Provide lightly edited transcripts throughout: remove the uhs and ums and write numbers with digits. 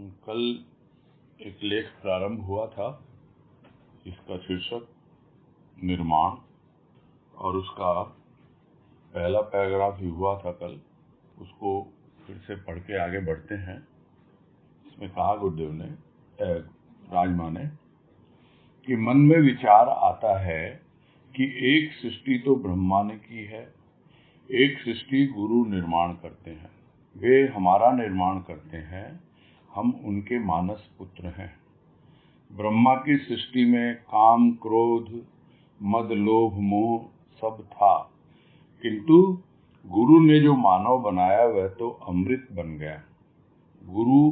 कल एक लेख प्रारंभ हुआ था जिसका शीर्षक निर्माण और उसका पहला पैराग्राफ ही हुआ था कल। उसको फिर से पढ़ के आगे बढ़ते हैं। इसमें कहा गुरुदेव ने, राजमा ने, कि मन में विचार आता है कि एक सृष्टि तो ब्रह्मा ने की है, एक सृष्टि गुरु निर्माण करते हैं। वे हमारा निर्माण करते हैं, हम उनके मानस पुत्र हैं। ब्रह्मा की सृष्टि में काम, क्रोध, मद, लोभ, मोह सब था, किंतु गुरु ने जो मानव बनाया वह तो अमृत बन गया। गुरु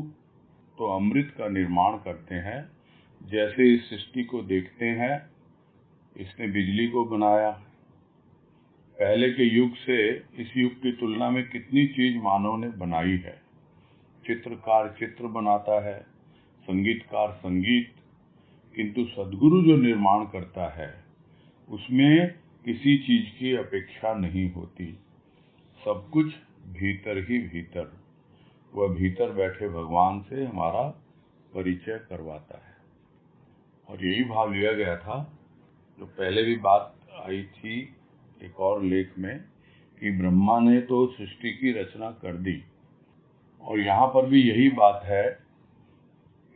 तो अमृत का निर्माण करते हैं। जैसे इस सृष्टि को देखते हैं, इसने बिजली को बनाया। पहले के युग से इस युग की तुलना में कितनी चीज मानव ने बनाई है। चित्रकार चित्र बनाता है, संगीतकार संगीत, किंतु सद्गुरु जो निर्माण करता है उसमें किसी चीज की अपेक्षा नहीं होती। सब कुछ भीतर ही भीतर, वह भीतर बैठे भगवान से हमारा परिचय करवाता है। और यही भाव लिया गया था जो पहले भी बात आई थी एक और लेख में, कि ब्रह्मा ने तो सृष्टि की रचना कर दी। और यहाँ पर भी यही बात है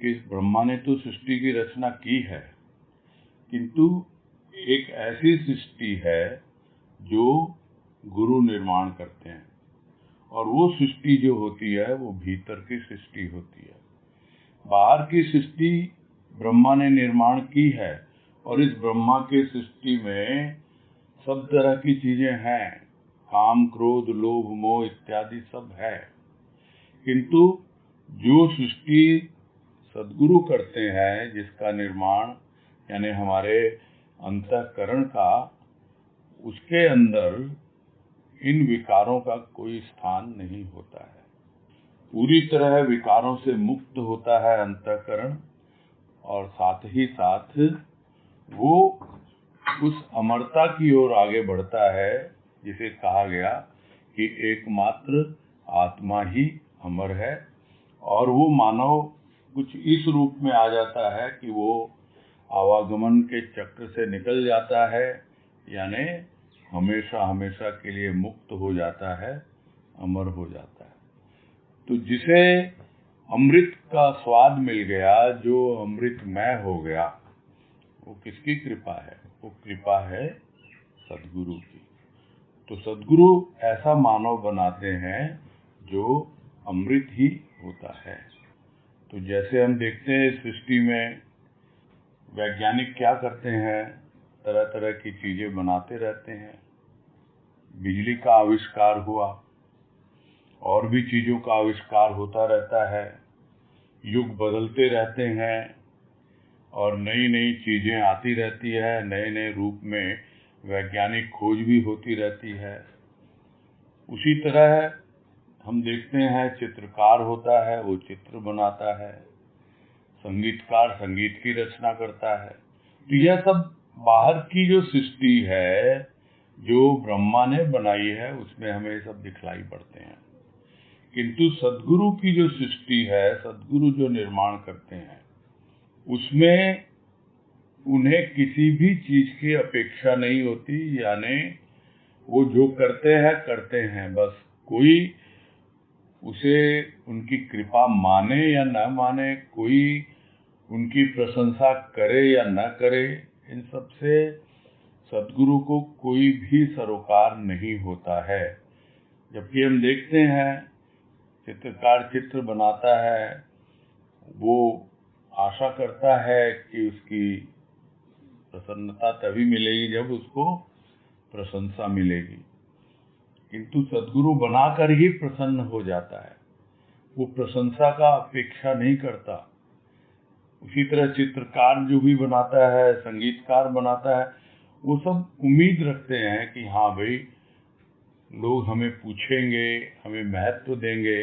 कि ब्रह्मा ने तो सृष्टि की रचना की है, किंतु एक ऐसी सृष्टि है जो गुरु निर्माण करते हैं। और वो सृष्टि जो होती है वो भीतर की सृष्टि होती है। बाहर की सृष्टि ब्रह्मा ने निर्माण की है, और इस ब्रह्मा की सृष्टि में सब तरह की चीजें हैं, काम, क्रोध, लोभ, मोह इत्यादि सब है। किंतु जो सृष्टि सद्गुरु करते हैं, जिसका निर्माण यानी हमारे अंतःकरण का, उसके अंदर इन विकारों का कोई स्थान नहीं होता है। पूरी तरह विकारों से मुक्त होता है अंतःकरण, और साथ ही साथ वो उस अमरता की ओर आगे बढ़ता है जिसे कहा गया कि एकमात्र आत्मा ही अमर है। और वो मानव कुछ इस रूप में आ जाता है कि वो आवागमन के चक्र से निकल जाता है, यानी हमेशा हमेशा के लिए मुक्त हो जाता है, अमर हो जाता है। तो जिसे अमृत का स्वाद मिल गया, जो अमृतमय हो गया, वो किसकी कृपा है? वो कृपा है सद्गुरु की। तो सद्गुरु ऐसा मानव बनाते हैं जो अमृत ही होता है। तो जैसे हम देखते हैं सृष्टि में वैज्ञानिक क्या करते हैं, तरह तरह की चीजें बनाते रहते हैं। बिजली का आविष्कार हुआ, और भी चीजों का आविष्कार होता रहता है। युग बदलते रहते हैं और नई नई चीजें आती रहती है, नए नए रूप में वैज्ञानिक खोज भी होती रहती है। उसी तरह हम देखते हैं चित्रकार होता है, वो चित्र बनाता है, संगीतकार संगीत की रचना करता है। तो यह सब बाहर की जो सृष्टि है जो ब्रह्मा ने बनाई है, उसमें हमें सब दिखलाई पड़ते हैं। किंतु सद्गुरु की जो सृष्टि है, सद्गुरु जो निर्माण करते हैं, उसमें उन्हें किसी भी चीज की अपेक्षा नहीं होती। यानी वो जो करते हैं बस। कोई उसे उनकी कृपा माने या न माने, कोई उनकी प्रशंसा करे या न करे, इन सब से सद्गुरु को कोई भी सरोकार नहीं होता है। जबकि हम देखते हैं चित्रकार चित्र बनाता है, वो आशा करता है कि उसकी प्रसन्नता तभी मिलेगी जब उसको प्रशंसा मिलेगी, किंतु सद्गुरु बनाकर ही प्रसन्न हो जाता है। वो प्रशंसा का अपेक्षा नहीं करता। उसी तरह चित्रकार जो भी बनाता है, संगीतकार बनाता है, वो सब उम्मीद रखते हैं कि हाँ भाई, लोग हमें पूछेंगे, हमें महत्व देंगे।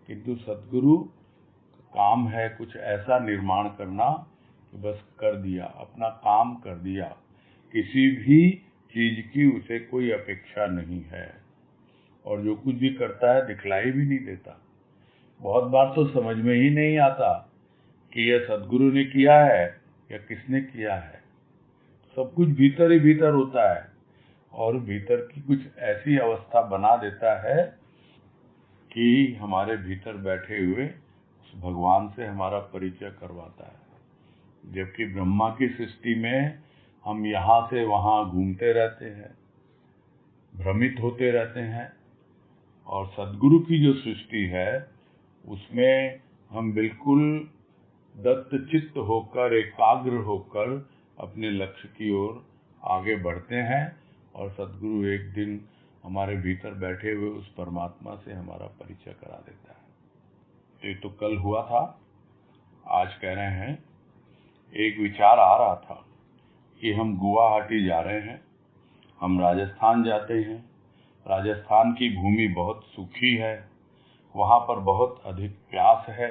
किंतु सद्गुरु काम है कुछ ऐसा निर्माण करना कि बस कर दिया, अपना काम कर दिया, किसी भी चीज की उसे कोई अपेक्षा नहीं है। और जो कुछ भी करता है दिखलाई भी नहीं देता। बहुत बार तो समझ में ही नहीं आता कि यह सदगुरु ने किया है या किसने किया है। सब कुछ भीतर ही भीतर होता है और भीतर की कुछ ऐसी अवस्था बना देता है कि हमारे भीतर बैठे हुए उस भगवान से हमारा परिचय करवाता है। जबकि ब्रह्मा की सृष्टि में हम यहाँ से वहाँ घूमते रहते हैं, भ्रमित होते रहते हैं, और सदगुरु की जो सृष्टि है उसमें हम बिल्कुल दत्तचित्त होकर, एकाग्र होकर अपने लक्ष्य की ओर आगे बढ़ते हैं और सदगुरु एक दिन हमारे भीतर बैठे हुए उस परमात्मा से हमारा परिचय करा देता है। तो ये तो कल हुआ था। आज कह रहे हैं, एक विचार आ रहा था कि हम गुवाहाटी जा रहे हैं, हम राजस्थान जाते हैं। राजस्थान की भूमि बहुत सूखी है, वहाँ पर बहुत अधिक प्यास है।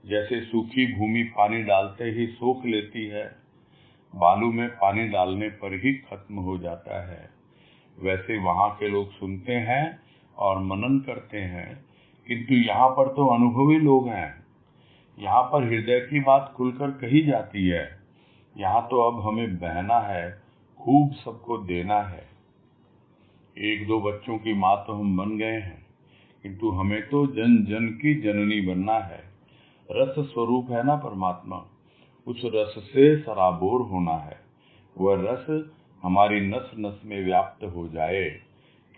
जैसे सूखी भूमि पानी डालते ही सोख लेती है, बालू में पानी डालने पर ही खत्म हो जाता है, वैसे वहाँ के लोग सुनते हैं और मनन करते हैं, किंतु यहाँ पर तो अनुभवी लोग हैं। यहाँ पर हृदय की बात खुलकर कही जाती है। यहाँ तो अब हमें बहना है, खूब सबको देना है। एक दो बच्चों की माँ तो हम बन गए हैं, किंतु हमें तो जन जन की जननी बनना है। रस स्वरूप है ना परमात्मा, उस रस से सराबोर होना है। वह रस हमारी नस नस में व्याप्त हो जाए,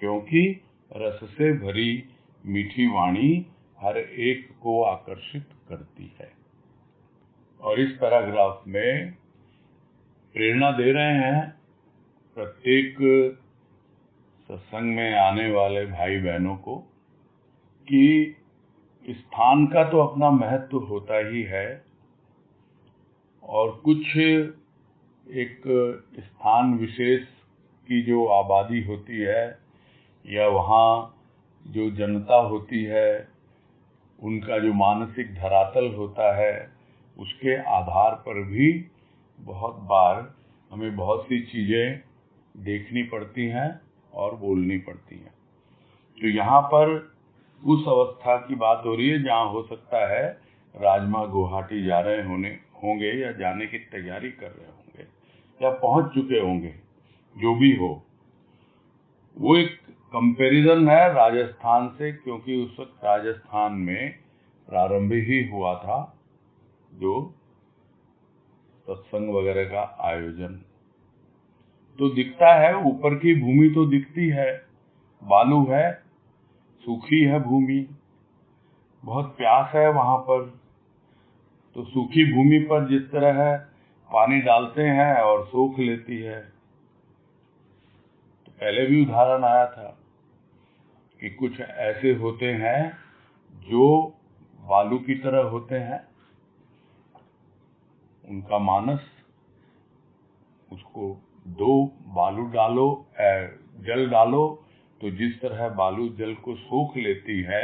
क्योंकि रस से भरी मीठी वाणी हर एक को आकर्षित करती है। और इस पैराग्राफ में प्रेरणा दे रहे हैं प्रत्येक सत्संग में आने वाले भाई बहनों को कि स्थान का तो अपना महत्व होता ही है, और कुछ एक स्थान विशेष की जो आबादी होती है या वहाँ जो जनता होती है, उनका जो मानसिक धरातल होता है, उसके आधार पर भी बहुत बार हमें बहुत सी चीज़ें देखनी पड़ती हैं और बोलनी पड़ती हैं। तो यहाँ पर उस अवस्था की बात हो रही है जहाँ हो सकता है राजमा गुवाहाटी जा रहे होंगे या जाने की तैयारी कर रहे होंगे या पहुंच चुके होंगे। जो भी हो, वो एक कंपैरिजन है राजस्थान से, क्योंकि उस वक्त राजस्थान में प्रारंभ ही हुआ था जो सत्संग वगैरह का आयोजन। तो दिखता है, ऊपर की भूमि तो दिखती है, बालू है, सूखी है भूमि, बहुत प्यास है वहां पर। तो सूखी भूमि पर जिस तरह है पानी डालते हैं और सोख लेती है। तो पहले भी उदाहरण आया था कि कुछ ऐसे होते हैं जो बालू की तरह होते हैं, उनका मानस, उसको दो बालू डालो, जल डालो, तो जिस तरह बालू जल को सोख लेती है,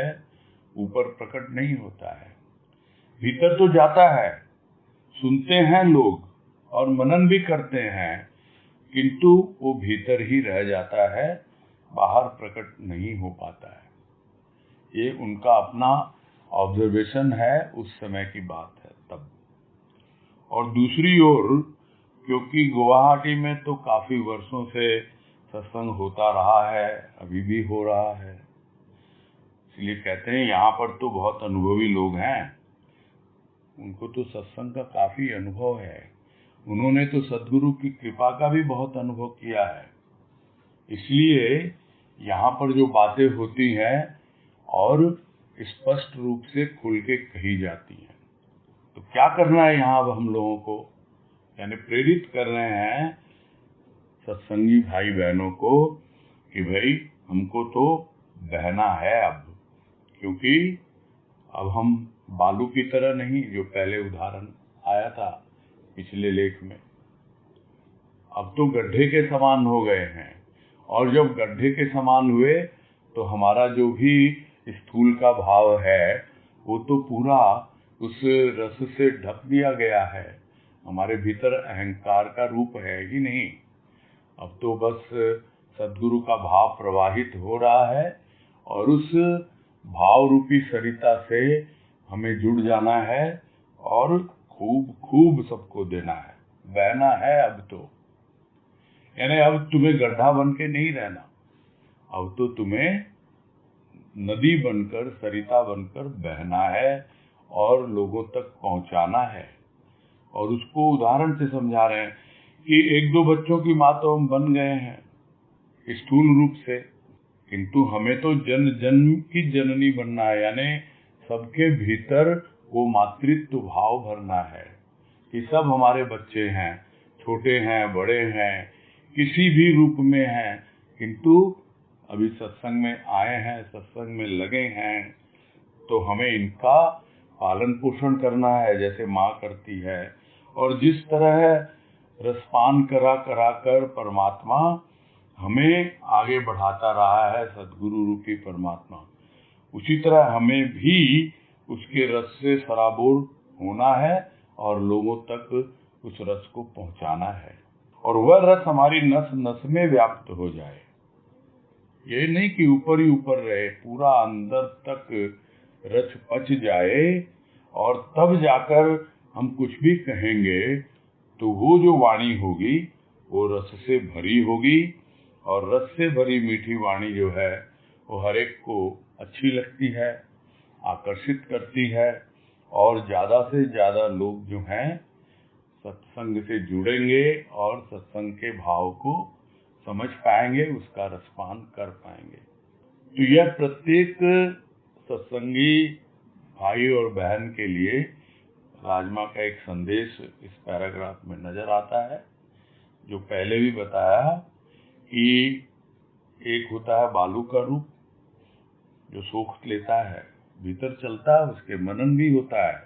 ऊपर प्रकट नहीं होता है, भीतर तो जाता है। सुनते हैं लोग और मनन भी करते हैं, किंतु वो भीतर ही रह जाता है, बाहर प्रकट नहीं हो पाता है। ये उनका अपना ऑब्जर्वेशन है, उस समय की बात है तब। और दूसरी ओर, क्योंकि गुवाहाटी में तो काफी वर्षों से सत्संग होता रहा है, अभी भी हो रहा है, इसलिए कहते हैं यहाँ पर तो बहुत अनुभवी लोग हैं, उनको तो सत्संग का काफी अनुभव है, उन्होंने तो सदगुरु की कृपा का भी बहुत अनुभव किया है। इसलिए यहाँ पर जो बातें होती हैं और स्पष्ट रूप से खुल के कही जाती हैं। तो क्या करना है यहाँ अब हम लोगों को, यानी प्रेरित कर रहे हैं सत्संगी भाई बहनों को कि भाई हमको तो बहना है अब, क्योंकि अब हम बालू की तरह नहीं, जो पहले उदाहरण आया था पिछले लेख में, अब तो गड्ढे के समान हो गए हैं। और जब गड्ढे के समान हुए तो हमारा जो भी स्थूल का भाव है वो तो पूरा उस रस से ढक दिया गया है, हमारे भीतर अहंकार का रूप है ही नहीं। अब तो बस सदगुरु का भाव प्रवाहित हो रहा है और उस भाव रूपी सरिता से हमें जुड़ जाना है और खूब खूब सबको देना है। बहना है अब तो, यानी अब तुम्हें गड्ढा बन के नहीं रहना, अब तो तुम्हें नदी बनकर, सरिता बनकर बहना है और लोगों तक पहुंचाना है। और उसको उदाहरण से समझा रहे हैं कि एक दो बच्चों की माँ तो हम बन गए हैं स्थूल रूप से, किंतु हमें तो जन जन्म की जननी बनना है, यानी सबके भीतर वो मातृत्व भाव भरना है कि सब हमारे बच्चे हैं, छोटे हैं, बड़े हैं, किसी भी रूप में हैं, किंतु अभी सत्संग में आए हैं, सत्संग में लगे हैं, तो हमें इनका पालन पोषण करना है जैसे माँ करती है। और जिस तरह रसपान करा करा कर परमात्मा हमें आगे बढ़ाता रहा है, सदगुरु रूपी परमात्मा, उसी तरह हमें भी उसके रस से सराबोर होना है और लोगों तक उस रस को पहुंचाना है, और वह रस हमारी नस नस में व्याप्त हो जाए। ये नहीं कि ऊपर ही ऊपर रहे, पूरा अंदर तक रस पच जाए, और तब जाकर हम कुछ भी कहेंगे तो वो जो वाणी होगी वो रस से भरी होगी, और रस से भरी मीठी वाणी जो है वो हर एक को अच्छी लगती है, आकर्षित करती है, और ज्यादा से ज्यादा लोग जो हैं सत्संग से जुड़ेंगे और सत्संग के भाव को समझ पाएंगे, उसका रसपान कर पाएंगे। तो यह प्रत्येक सत्संगी भाई और बहन के लिए राजमा का एक संदेश इस पैराग्राफ में नजर आता है, जो पहले भी बताया कि एक होता है बालू का रूप जो सोख लेता है, भीतर चलता है, उसके मनन भी होता है,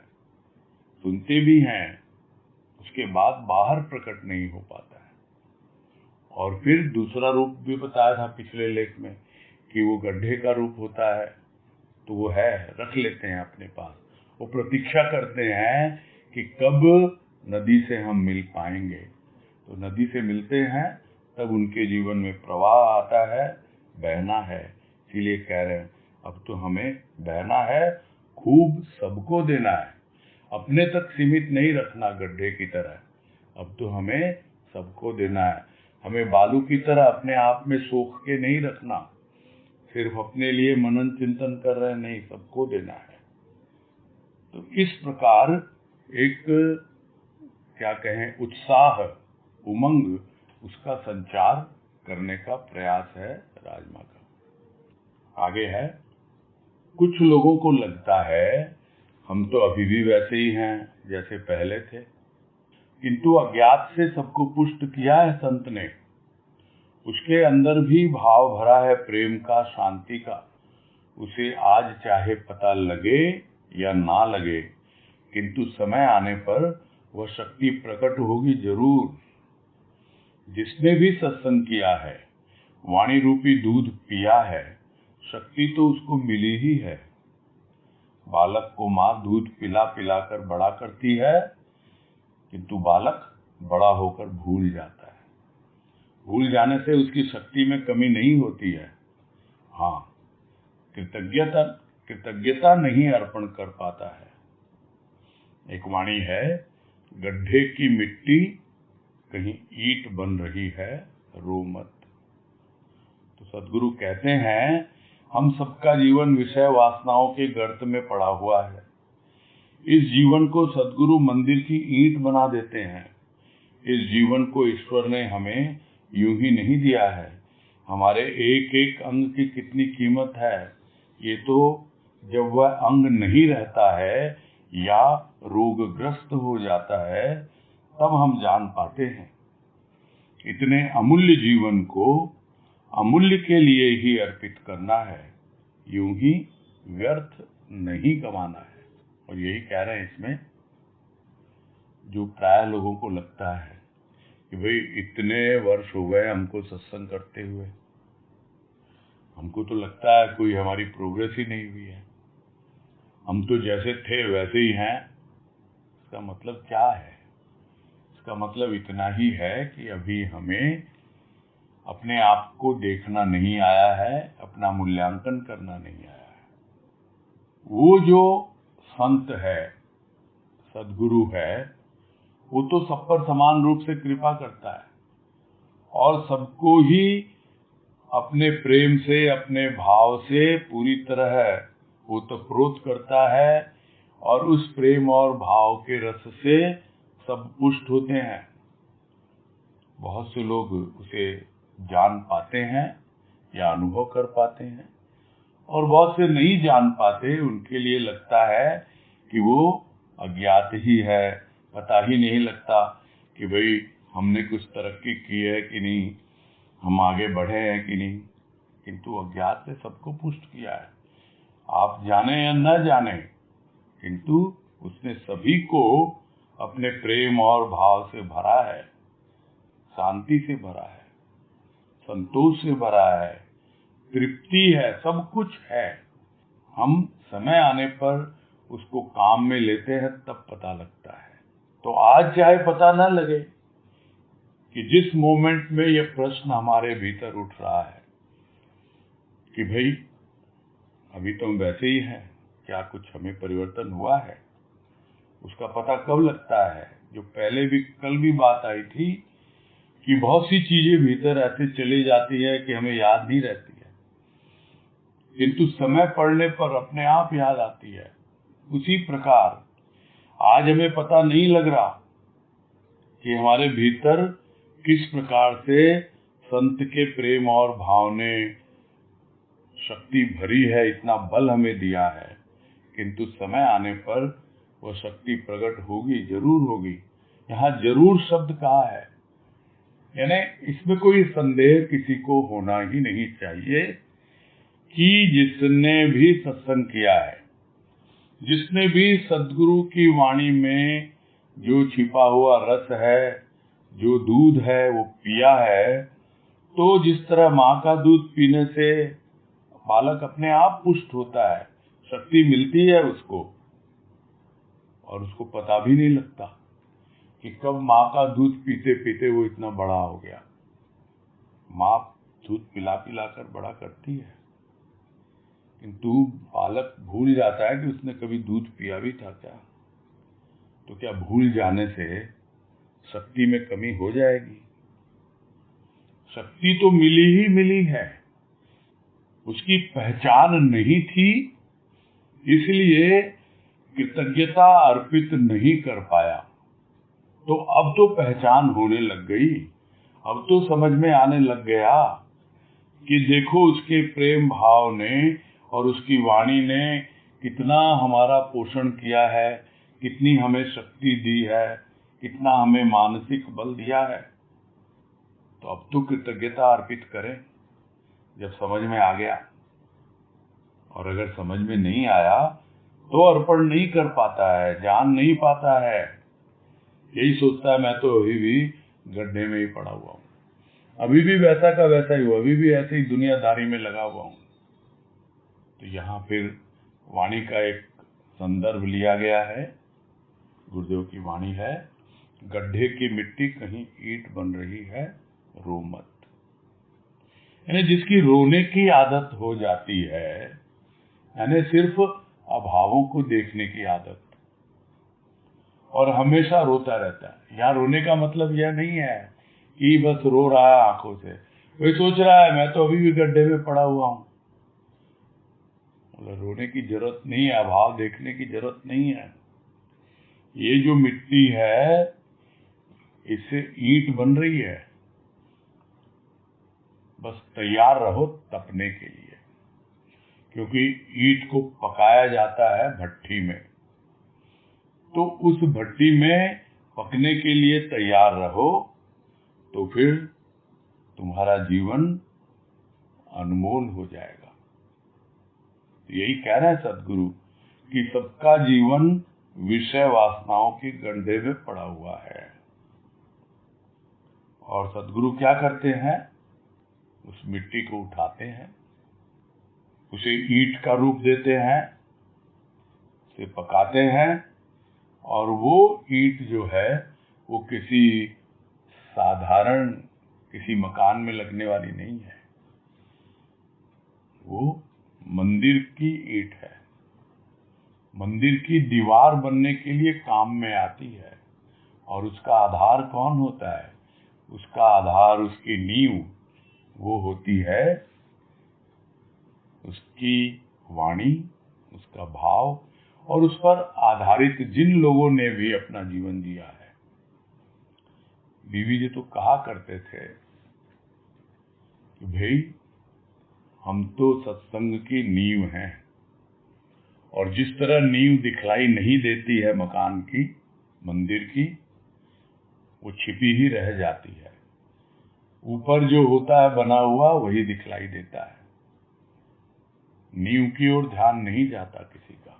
सुनते भी हैं, उसके बाद बाहर प्रकट नहीं हो पाता है। और फिर दूसरा रूप भी बताया था पिछले लेख में कि वो गड्ढे का रूप होता है, तो वो है, रख लेते हैं अपने पास, वो प्रतीक्षा करते हैं कि कब नदी से हम मिल पाएंगे। तो नदी से मिलते हैं तब उनके जीवन में प्रवाह आता है, बहना है। इसीलिए कह रहे हैं अब तो हमें बहना है, खूब सबको देना है, अपने तक सीमित नहीं रखना गड्ढे की तरह, अब तो हमें सबको देना है। हमें बालू की तरह अपने आप में सोख के नहीं रखना, सिर्फ अपने लिए मनन चिंतन कर रहे नहीं, सबको देना है। तो इस प्रकार एक क्या कहें उत्साह, उमंग, उसका संचार करने का प्रयास है राजमा का। आगे है, कुछ लोगों को लगता है हम तो अभी भी वैसे ही हैं जैसे पहले थे, किंतु अज्ञात से सबको पुष्ट किया है संत ने, उसके अंदर भी भाव भरा है प्रेम का, शांति का, उसे आज चाहे पता लगे या ना लगे, किंतु समय आने पर वह शक्ति प्रकट होगी जरूर। जिसने भी सत्संग किया है, वाणी रूपी दूध पिया है, शक्ति तो उसको मिली ही है। बालक को माँ दूध पिला पिला कर बड़ा करती है, किंतु बालक बड़ा होकर भूल जाता है। भूल जाने से उसकी शक्ति में कमी नहीं होती है, हाँ, कृतज्ञता नहीं अर्पण कर पाता है। एक वाणी है, गड्ढे की मिट्टी कहीं ईंट बन रही है, रो मत। तो सदगुरु कहते हैं हम सबका जीवन विषय वासनाओं के गर्त में पड़ा हुआ है। इस जीवन को सदगुरु मंदिर की ईंट बना देते हैं। इस जीवन को ईश्वर ने हमें यूं ही नहीं दिया है। हमारे एक एक अंग की कितनी कीमत है, ये तो जब वह अंग नहीं रहता है या रोगग्रस्त हो जाता है तब हम जान पाते हैं। इतने अमूल्य जीवन को अमूल्य के लिए ही अर्पित करना है, यूं ही व्यर्थ नहीं गंवाना है। और यही कह रहे हैं इसमें, जो प्राय लोगों को लगता है कि भाई इतने वर्ष हो गए हमको सत्संग करते हुए, हमको तो लगता है कोई हमारी प्रोग्रेस ही नहीं हुई है, हम तो जैसे थे वैसे ही हैं। इसका मतलब क्या है? इसका मतलब इतना ही है कि अभी हमें अपने आप को देखना नहीं आया है, अपना मूल्यांकन करना नहीं आया है। वो जो संत है, सदगुरु है, वो तो सब पर समान रूप से कृपा करता है और सबको ही अपने प्रेम से, अपने भाव से पूरी तरह ओतप्रोत करता है और उस प्रेम और भाव के रस से सब पुष्ट होते हैं। बहुत से लोग उसे जान पाते हैं या अनुभव कर पाते हैं और बहुत से नहीं जान पाते। उनके लिए लगता है कि वो अज्ञात ही है, पता ही नहीं लगता कि भाई हमने कुछ तरक्की की है कि नहीं, हम आगे बढ़े हैं कि नहीं। किंतु अज्ञात ने सबको पुष्ट किया है, आप जाने या न जाने, किंतु उसने सभी को अपने प्रेम और भाव से भरा है, शांति से भरा है, संतोष से भरा है, तृप्ति है, सब कुछ है। हम समय आने पर उसको काम में लेते हैं तब पता लगता है। तो आज चाहे पता न लगे कि जिस मोमेंट में यह प्रश्न हमारे भीतर उठ रहा है कि भाई अभी तो हम वैसे ही हैं, क्या कुछ हमें परिवर्तन हुआ है, उसका पता कब लगता है। जो पहले भी कल भी बात आई थी कि बहुत सी चीजें भीतर ऐसे चली जाती है कि हमें याद नहीं रहती है, किंतु समय पड़ने पर अपने आप याद आती है। उसी प्रकार आज हमें पता नहीं लग रहा कि हमारे भीतर किस प्रकार से संत के प्रेम और भाव ने शक्ति भरी है, इतना बल हमें दिया है, किंतु समय आने पर वह शक्ति प्रकट होगी, जरूर होगी। यहाँ जरूर शब्द कहा है, यानी इसमें कोई संदेह किसी को होना ही नहीं चाहिए कि जिसने भी सत्संग किया है, जिसने भी सद्गुरु की वाणी में जो छिपा हुआ रस है, जो दूध है वो पिया है, तो जिस तरह माँ का दूध पीने से बालक अपने आप पुष्ट होता है, शक्ति मिलती है उसको और उसको पता भी नहीं लगता कि कब माँ का दूध पीते पीते वो इतना बड़ा हो गया। माँ दूध पिला पिला कर बड़ा करती है, किंतु बालक भूल जाता है कि उसने कभी दूध पिया भी था क्या। तो क्या भूल जाने से शक्ति में कमी हो जाएगी? शक्ति तो मिली ही मिली है, उसकी पहचान नहीं थी, इसलिए कृतज्ञता अर्पित नहीं कर पाया। तो अब तो पहचान होने लग गई, अब तो समझ में आने लग गया कि देखो उसके प्रेम भाव ने और उसकी वाणी ने कितना हमारा पोषण किया है, कितनी हमें शक्ति दी है, कितना हमें मानसिक बल दिया है। तो अब तो कृतज्ञता अर्पित करें जब समझ में आ गया। और अगर समझ में नहीं आया तो अर्पण नहीं कर पाता है, जान नहीं पाता है, यही सोचता है मैं तो अभी भी गड्ढे में ही पड़ा हुआ हूँ, अभी भी वैसा का वैसा ही हूँ, अभी भी ऐसे ही दुनियादारी में लगा हुआ हूँ। तो यहाँ फिर वाणी का एक संदर्भ लिया गया है, गुरुदेव की वाणी है, गड्ढे की मिट्टी कहीं ईंट बन रही है, रो मत। यानी जिसकी रोने की आदत हो जाती है, यानी सिर्फ अभावों को देखने की आदत, और हमेशा रोता रहता है। यहाँ रोने का मतलब यह नहीं है कि बस रो रहा है आंखों से, कोई सोच रहा है मैं तो अभी भी गड्ढे में पड़ा हुआ हूँ। रोने की जरूरत नहीं है, अभाव देखने की जरूरत नहीं है। ये जो मिट्टी है इससे ईंट बन रही है, बस तैयार रहो तपने के लिए, क्योंकि ईंट को पकाया जाता है भट्ठी में। तो उस भट्टी में पकने के लिए तैयार रहो, तो फिर तुम्हारा जीवन अनमोल हो जाएगा। यही कह रहे हैं सदगुरु कि सबका जीवन विषय वासनाओं के गड्ढे में पड़ा हुआ है। और सदगुरु क्या करते हैं, उस मिट्टी को उठाते हैं, उसे ईंट का रूप देते हैं, उसे पकाते हैं, और वो ईंट जो है वो किसी साधारण किसी मकान में लगने वाली नहीं है, वो मंदिर की ईंट है। मंदिर की दीवार बनने के लिए काम में आती है। और उसका आधार कौन होता है? उसका आधार, उसकी नींव वो होती है उसकी वाणी, उसका भाव, और उस पर आधारित जिन लोगों ने भी अपना जीवन जिया है। बीवी जी तो कहा करते थे कि भाई हम तो सत्संग की नींव हैं, और जिस तरह नींव दिखलाई नहीं देती है मकान की, मंदिर की, वो छिपी ही रह जाती है। ऊपर जो होता है बना हुआ वही दिखलाई देता है, नींव की ओर ध्यान नहीं जाता किसी का।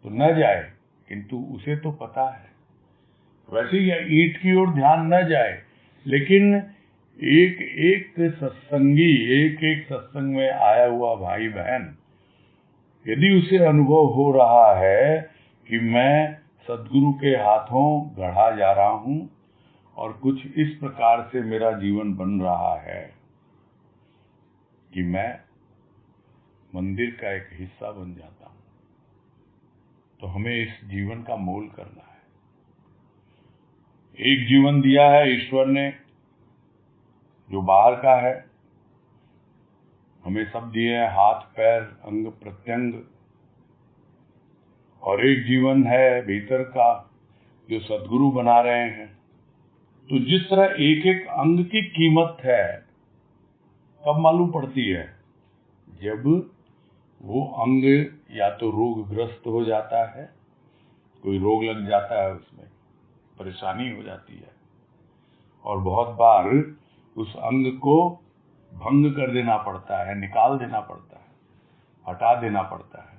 तो न जाए, किंतु उसे तो पता है। वैसे ही ईंट की ओर ध्यान न जाए, लेकिन एक एक सत्संगी, एक एक सत्संग में आया हुआ भाई बहन, यदि उसे अनुभव हो रहा है कि मैं सद्गुरु के हाथों गढ़ा जा रहा हूं और कुछ इस प्रकार से मेरा जीवन बन रहा है कि मैं मंदिर का एक हिस्सा बन जाता हूं, तो हमें इस जीवन का मोल करना है। एक जीवन दिया है ईश्वर ने जो बाहर का है, हमें सब दिए हैं, हाथ पैर अंग प्रत्यंग, और एक जीवन है भीतर का जो सद्गुरु बना रहे हैं। तो जिस तरह एक एक अंग की कीमत है, कब मालूम पड़ती है? जब वो अंग या तो रोगग्रस्त हो जाता है, कोई रोग लग जाता है, उसमें परेशानी हो जाती है, और बहुत बार उस अंग को भंग कर देना पड़ता है, निकाल देना पड़ता है, हटा देना पड़ता है।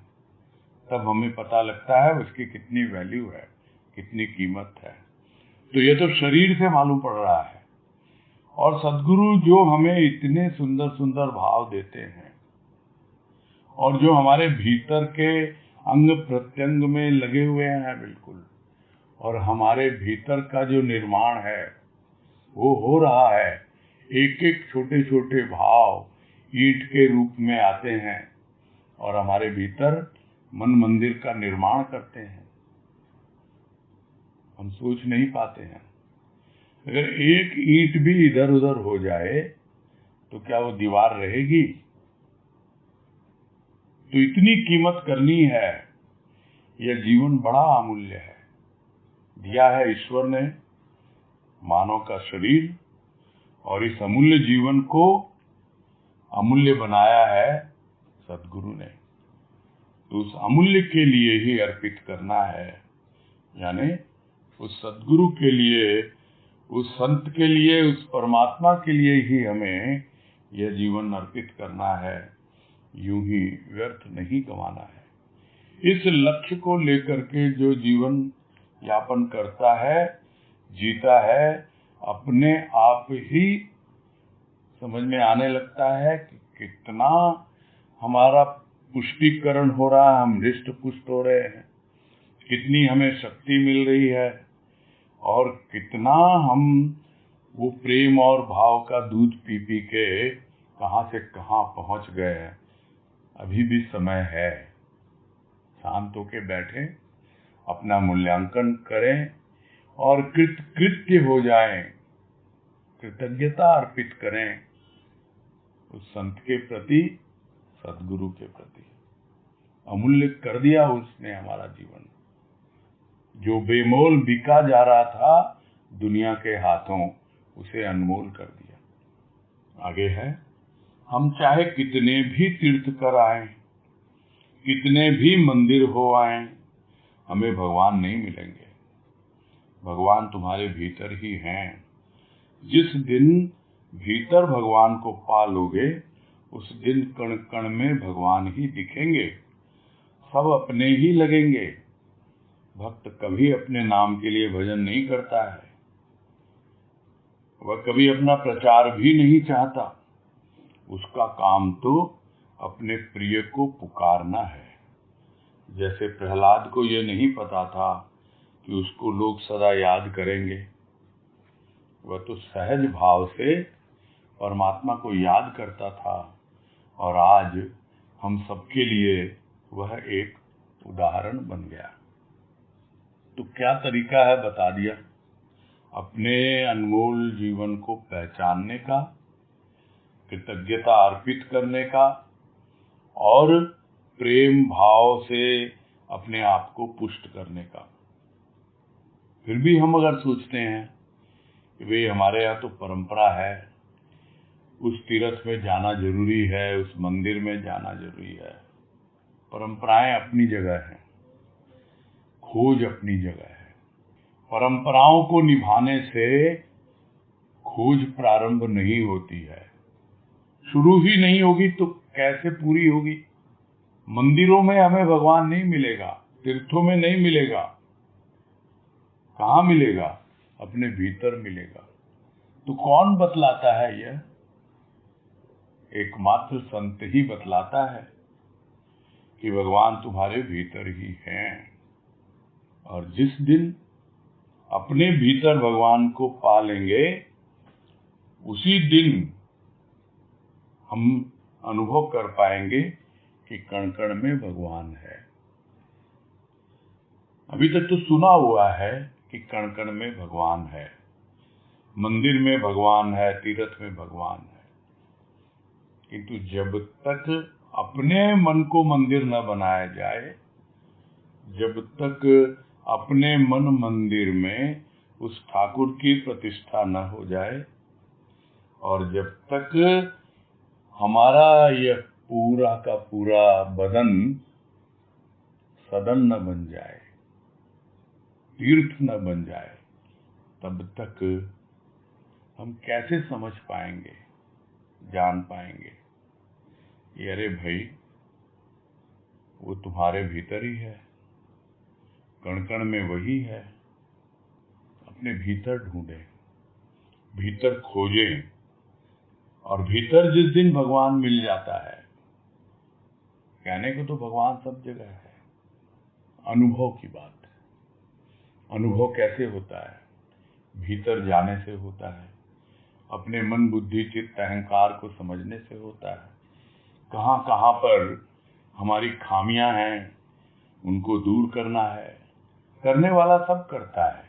तब हमें पता लगता है उसकी कितनी वैल्यू है, कितनी कीमत है। तो ये तो शरीर से मालूम पड़ रहा है। और सद्गुरु जो हमें इतने सुंदर सुंदर भाव देते हैं, और जो हमारे भीतर के अंग प्रत्यंग में लगे हुए हैं बिल्कुल, और हमारे भीतर का जो निर्माण है वो हो रहा है। एक एक छोटे छोटे भाव ईंट के रूप में आते हैं और हमारे भीतर मन मंदिर का निर्माण करते हैं। हम सोच नहीं पाते हैं। अगर एक ईंट भी इधर उधर हो जाए तो क्या वो दीवार रहेगी? तो इतनी कीमत करनी है। यह जीवन बड़ा अमूल्य है, दिया है ईश्वर ने मानव का शरीर, और इस अमूल्य जीवन को अमूल्य बनाया है सद्गुरु ने। तो उस अमूल्य के लिए ही अर्पित करना है, यानी उस सद्गुरु के लिए, उस संत के लिए, उस परमात्मा के लिए ही हमें यह जीवन अर्पित करना है। यूं ही व्यर्थ नहीं गंवाना है। इस लक्ष्य को लेकर के जो जीवन यापन करता है, जीता है, अपने आप ही समझ में आने लगता है कि कितना हमारा पुष्टिकरण हो रहा है, हम हृष्ट पुष्ट हो रहे हैं, कितनी हमें शक्ति मिल रही है, और कितना हम वो प्रेम और भाव का दूध पी पी के कहां से कहां पहुंच गए हैं। अभी भी समय है, शांत होके बैठे, अपना मूल्यांकन करें और कृतकृत्य हो जाएं, कृतज्ञता अर्पित करें उस संत के प्रति, सद्गुरु के प्रति। अमूल्य कर दिया उसने हमारा जीवन, जो बेमोल बिका जा रहा था दुनिया के हाथों, उसे अनमोल कर दिया। आगे है, हम चाहे कितने भी तीर्थ कर आए, कितने भी मंदिर हो आए, हमें भगवान नहीं मिलेंगे। भगवान तुम्हारे भीतर ही हैं। जिस दिन भीतर भगवान को पा लोगे, उस दिन कण कण में भगवान ही दिखेंगे, सब अपने ही लगेंगे। भक्त कभी अपने नाम के लिए भजन नहीं करता है, वह कभी अपना प्रचार भी नहीं चाहता। उसका काम तो अपने प्रिय को पुकारना है। जैसे प्रहलाद को यह नहीं पता था कि उसको लोग सदा याद करेंगे, वह तो सहज भाव से परमात्मा को याद करता था, और आज हम सबके लिए वह एक उदाहरण बन गया। तो क्या तरीका है बता दिया, अपने अनमोल जीवन को पहचानने का, कृतज्ञता अर्पित करने का और प्रेम भाव से अपने आप को पुष्ट करने का। फिर भी हम अगर सोचते हैं कि भाई हमारे यहाँ तो परंपरा है, उस तीर्थ में जाना जरूरी है, उस मंदिर में जाना जरूरी है। परंपराएं अपनी जगह हैं, खोज अपनी जगह है। परंपराओं को निभाने से खोज प्रारंभ नहीं होती है, शुरू ही नहीं होगी तो कैसे पूरी होगी। मंदिरों में हमें भगवान नहीं मिलेगा, तीर्थों में नहीं मिलेगा, कहाँ मिलेगा? अपने भीतर मिलेगा। तो कौन बतलाता है यह? एकमात्र संत ही बतलाता है कि भगवान तुम्हारे भीतर ही हैं। और जिस दिन अपने भीतर भगवान को पा लेंगे, उसी दिन हम अनुभव कर पाएंगे कि कण कण में भगवान है। अभी तक तो सुना हुआ है कि कण कण में भगवान है, मंदिर में भगवान है, तीर्थ में भगवान है, किंतु जब तक अपने मन को मंदिर न बनाया जाए, जब तक अपने मन मंदिर में उस ठाकुर की प्रतिष्ठा न हो जाए, और जब तक हमारा यह पूरा का पूरा बदन सदन न बन जाए, तीर्थ न बन जाए, तब तक हम कैसे समझ पाएंगे, जान पाएंगे कि अरे भाई वो तुम्हारे भीतर ही है, कण कण में वही है। अपने भीतर ढूंढें, भीतर खोजें, और भीतर जिस दिन भगवान मिल जाता है, कहने को तो भगवान सब जगह है, अनुभव की बात है। अनुभव कैसे होता है? भीतर जाने से होता है, अपने मन बुद्धि चित्त अहंकार को समझने से होता है। कहाँ कहाँ पर हमारी खामियां हैं, उनको दूर करना है। करने वाला सब करता है,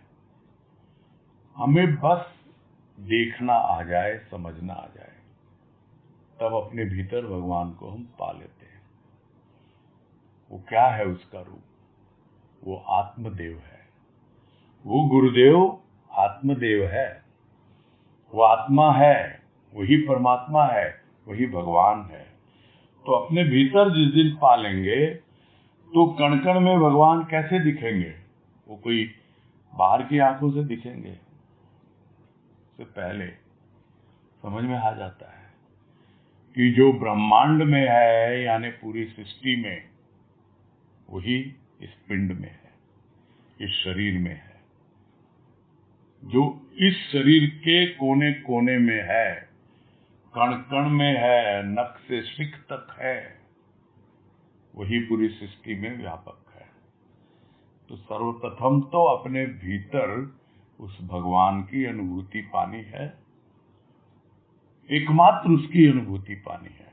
हमें बस देखना आ जाए, समझना आ जाए, तब अपने भीतर भगवान को हम पा लेते हैं। वो क्या है? उसका रूप वो आत्मदेव है, वो गुरुदेव आत्मदेव है, वो आत्मा है, वही परमात्मा है, वही भगवान है। तो अपने भीतर जिस दिन पा लेंगे, तो कण कण में भगवान कैसे दिखेंगे? वो कोई बाहर की आंखों से दिखेंगे? से पहले समझ में आ जाता है कि जो ब्रह्मांड में है, यानी पूरी सृष्टि में, वही इस पिंड में है, इस शरीर में है। जो इस शरीर के कोने कोने में है, कण कण में है, नख से शिख तक है, वही पूरी सृष्टि में व्यापक है। तो सर्वप्रथम तो अपने भीतर उस भगवान की अनुभूति पानी है, एकमात्र उसकी अनुभूति पानी है।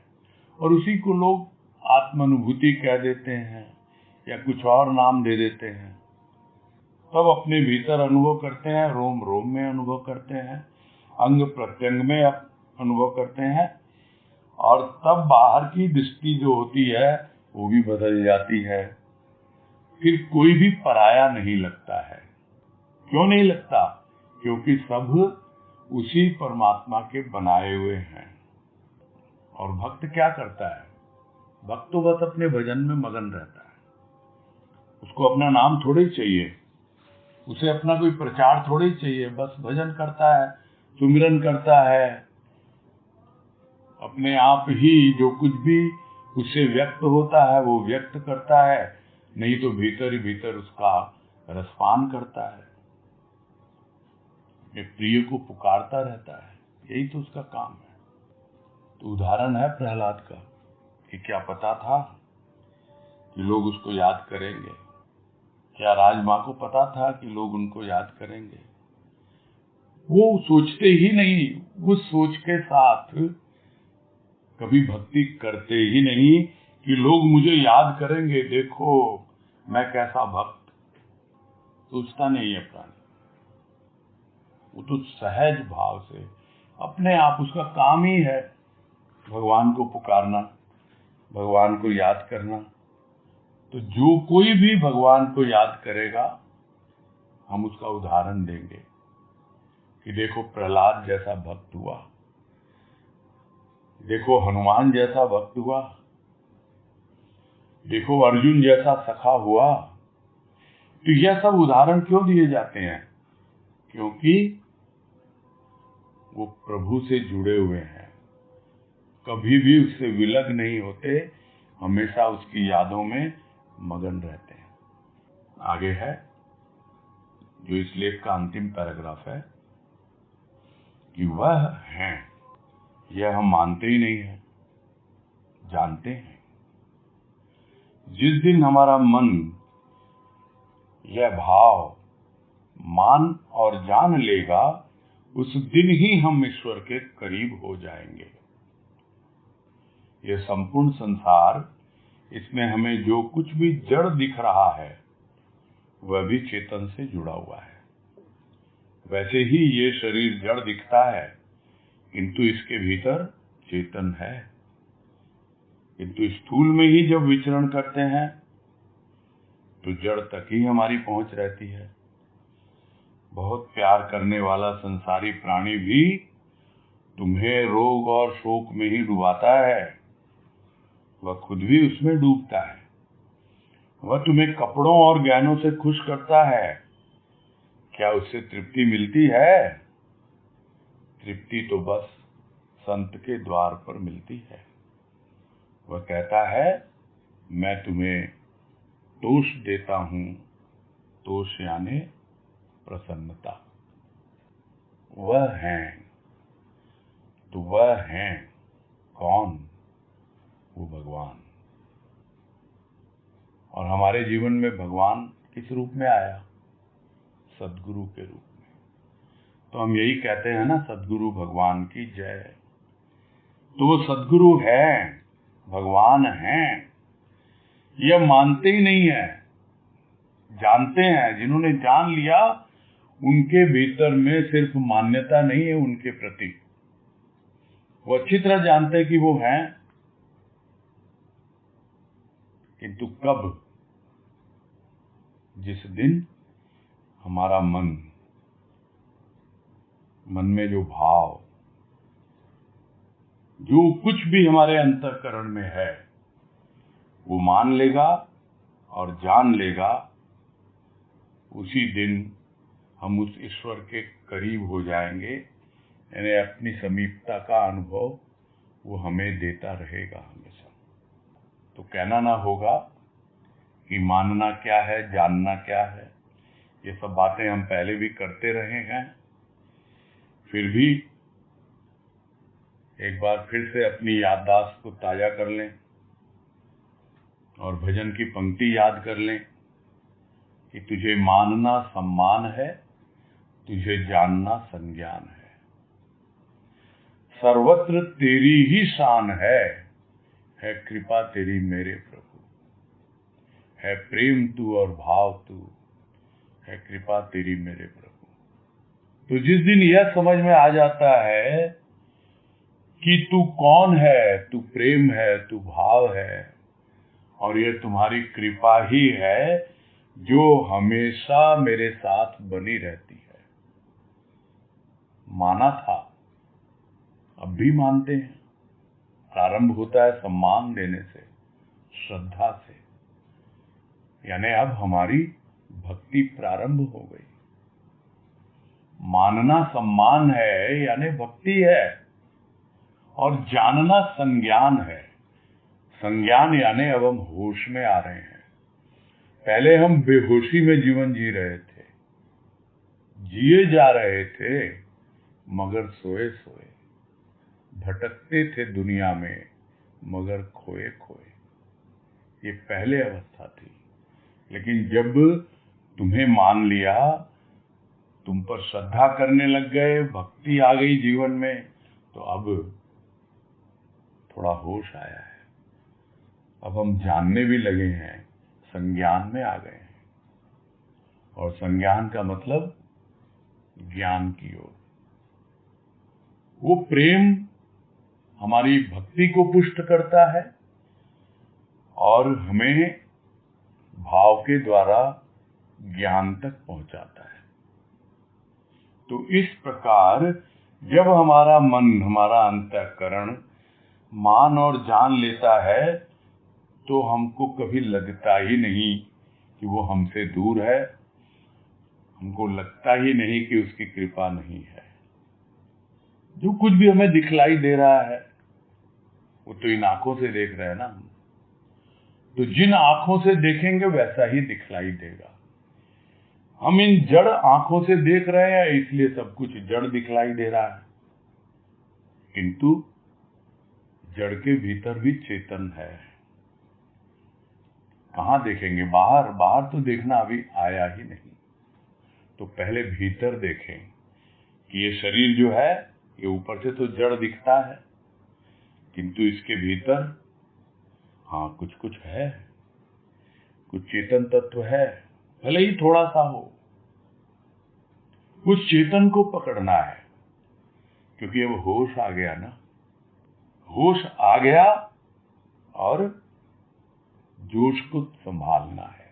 और उसी को लोग आत्मानुभूति कह देते हैं या कुछ और नाम दे देते हैं। तब अपने भीतर अनुभव करते हैं, रोम रोम में अनुभव करते हैं, अंग प्रत्यंग में अनुभव करते हैं, और तब बाहर की दृष्टि जो होती है वो भी बदल जाती है। फिर कोई भी पराया नहीं लगता है। क्यों नहीं लगता? क्योंकि सब उसी परमात्मा के बनाए हुए हैं। और भक्त क्या करता है? भक्त तो बस अपने भजन में मगन रहता है, उसको अपना नाम थोड़े ही चाहिए, उसे अपना कोई प्रचार थोड़े ही चाहिए, बस भजन करता है, सुमिरन करता है, अपने आप ही जो कुछ भी उससे व्यक्त होता है वो व्यक्त करता है, नहीं तो भीतर ही भीतर उसका रसपान करता है, अपने प्रिय को पुकारता रहता है। यही तो उसका काम है। तो उदाहरण है प्रहलाद का कि क्या पता था कि लोग उसको याद करेंगे? क्या राजमाँ को पता था कि लोग उनको याद करेंगे? वो सोचते ही नहीं, उस सोच के साथ कभी भक्ति करते ही नहीं कि लोग मुझे याद करेंगे, देखो मैं कैसा भक्त, सोचता नहीं है प्राणी। वो तो सहज भाव से अपने आप, उसका काम ही है भगवान को पुकारना, भगवान को याद करना। तो जो कोई भी भगवान को याद करेगा, हम उसका उदाहरण देंगे कि देखो प्रहलाद जैसा भक्त हुआ, देखो हनुमान जैसा भक्त हुआ, देखो अर्जुन जैसा सखा हुआ। तो यह सब उदाहरण क्यों दिए जाते हैं? क्योंकि वो प्रभु से जुड़े हुए हैं, कभी भी उससे विलग नहीं होते, हमेशा उसकी यादों में मगन रहते हैं। आगे है जो इस लेख का अंतिम पैराग्राफ है कि वह हैं, यह हम मानते ही नहीं है, जानते हैं। जिस दिन हमारा मन यह भाव मान और जान लेगा, उस दिन ही हम ईश्वर के करीब हो जाएंगे। यह संपूर्ण संसार, इसमें हमें जो कुछ भी जड़ दिख रहा है वह भी चेतन से जुड़ा हुआ है। वैसे ही ये शरीर जड़ दिखता है, किंतु इसके भीतर चेतन है। किंतु स्थूल में ही जब विचरण करते हैं तो जड़ तक ही हमारी पहुंच रहती है। बहुत प्यार करने वाला संसारी प्राणी भी तुम्हें रोग और शोक में ही डुबाता है, वह खुद भी उसमें डूबता है। वह तुम्हें कपड़ों और गहनों से खुश करता है, क्या उससे तृप्ति मिलती है? तृप्ति तो बस संत के द्वार पर मिलती है। वह कहता है मैं तुम्हें तोष देता हूं, तोष यानी प्रसन्नता। वह हैं, तो वह हैं कौन? वो भगवान। और हमारे जीवन में भगवान किस रूप में आया? सद्गुरु के रूप में। तो हम यही कहते हैं ना, सद्गुरु भगवान की जय। तो वो सद्गुरु है, भगवान हैं, यह मानते ही नहीं है, जानते हैं। जिन्होंने जान लिया, उनके भीतर में सिर्फ मान्यता नहीं है उनके प्रति, वो अच्छी तरह जानते हैं कि वो हैं। किंतु कब? जिस दिन हमारा मन में जो भाव, जो कुछ भी हमारे अंतःकरण में है, वो मान लेगा और जान लेगा, उसी दिन हम उस ईश्वर के करीब हो जाएंगे। यानी अपनी समीपता का अनुभव वो हमें देता रहेगा हमेशा। तो कहना ना होगा कि मानना क्या है, जानना क्या है। ये सब बातें हम पहले भी करते रहे हैं, फिर भी एक बार फिर से अपनी याददाश्त को ताजा कर लें और भजन की पंक्ति याद कर लें कि तुझे मानना सम्मान है, तुझे जानना संज्ञान है। सर्वत्र तेरी ही शान है कृपा तेरी मेरे प्रभु। है प्रेम तू और भाव तू, है कृपा तेरी मेरे प्रभु। तो जिस दिन यह समझ में आ जाता है कि तू कौन है, तू प्रेम है, तू भाव है, और ये तुम्हारी कृपा ही है जो हमेशा मेरे साथ बनी रहती है। माना था, अब भी मानते हैं। प्रारंभ होता है सम्मान देने से, श्रद्धा से, यानी अब हमारी भक्ति प्रारंभ हो गई। मानना सम्मान है यानी भक्ति है, और जानना संज्ञान है। संज्ञान यानी अब हम होश में आ रहे हैं। पहले हम बेहोशी में जीवन जी रहे थे, जिए जा रहे थे मगर सोए सोए, भटकते थे दुनिया में मगर खोए खोए। ये पहले अवस्था थी। लेकिन जब तुम्हें मान लिया, तुम पर श्रद्धा करने लग गए, भक्ति आ गई जीवन में, तो अब थोड़ा होश आया है। अब हम जानने भी लगे हैं, संज्ञान में आ गए हैं, और संज्ञान का मतलब ज्ञान की ओर। वो प्रेम हमारी भक्ति को पुष्ट करता है और हमें भाव के द्वारा ज्ञान तक पहुंचाता है। तो इस प्रकार जब हमारा मन, हमारा अंतःकरण मान और जान लेता है, तो हमको कभी लगता ही नहीं कि वो हमसे दूर है, हमको लगता ही नहीं कि उसकी कृपा नहीं है। जो कुछ भी हमें दिखलाई दे रहा है वो तो इन आंखों से देख रहे हैं ना, तो जिन आंखों से देखेंगे वैसा ही दिखलाई देगा। हम इन जड़ आंखों से देख रहे हैं, इसलिए सब कुछ जड़ दिखलाई दे रहा है, किंतु जड़ के भीतर भी चेतन है। कहाँ देखेंगे? बाहर? बाहर तो देखना अभी आया ही नहीं। तो पहले भीतर देखें कि ये शरीर जो है ये ऊपर से तो जड़ दिखता है, किंतु इसके भीतर हाँ कुछ कुछ है, कुछ चेतन तत्व है, भले ही थोड़ा सा हो। उस चेतन को पकड़ना है, क्योंकि अब होश आ गया ना, होश आ गया और जोश को संभालना है,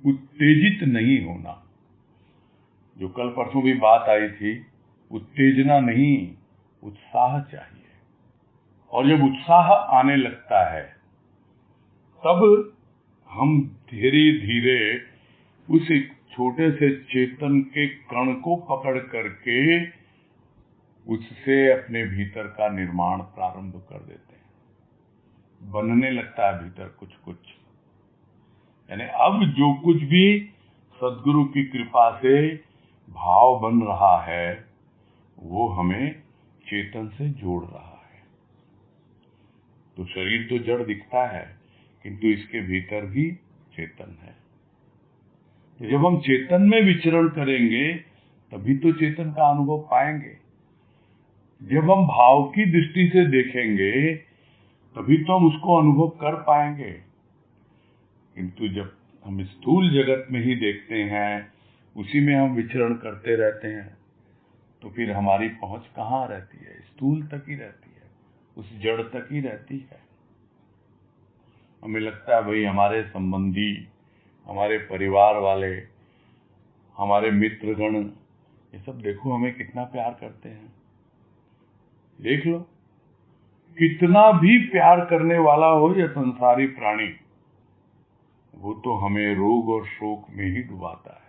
उत्तेजित नहीं होना। जो कल परसों भी बात आई थी, उत्तेजना नहीं, उत्साह चाहिए। और जब उत्साह आने लगता है तब हम धीरे धीरे उस एक छोटे से चेतन के कण को पकड़ करके उससे अपने भीतर का निर्माण प्रारंभ कर देते हैं। बनने लगता है भीतर कुछ कुछ, यानी अब जो कुछ भी सद्गुरु की कृपा से भाव बन रहा है वो हमें चेतन से जोड़ रहा है। तो शरीर तो जड़ दिखता है, किंतु इसके भीतर भी चेतन है। तो जब हम चेतन में विचरण करेंगे तभी तो चेतन का अनुभव पाएंगे। जब हम भाव की दृष्टि से देखेंगे तभी तो हम उसको अनुभव कर पाएंगे। किंतु जब हम स्थूल जगत में ही देखते हैं, उसी में हम विचरण करते रहते हैं, तो फिर हमारी पहुंच कहाँ रहती है? स्थूल तक ही रहती है, उस जड़ तक ही रहती है। हमें लगता है भाई हमारे संबंधी, हमारे परिवार वाले, हमारे मित्रगण, ये सब देखो हमें कितना प्यार करते हैं। देख लो, कितना भी प्यार करने वाला हो या संसारी प्राणी, वो तो हमें रोग और शोक में ही डुबाता है।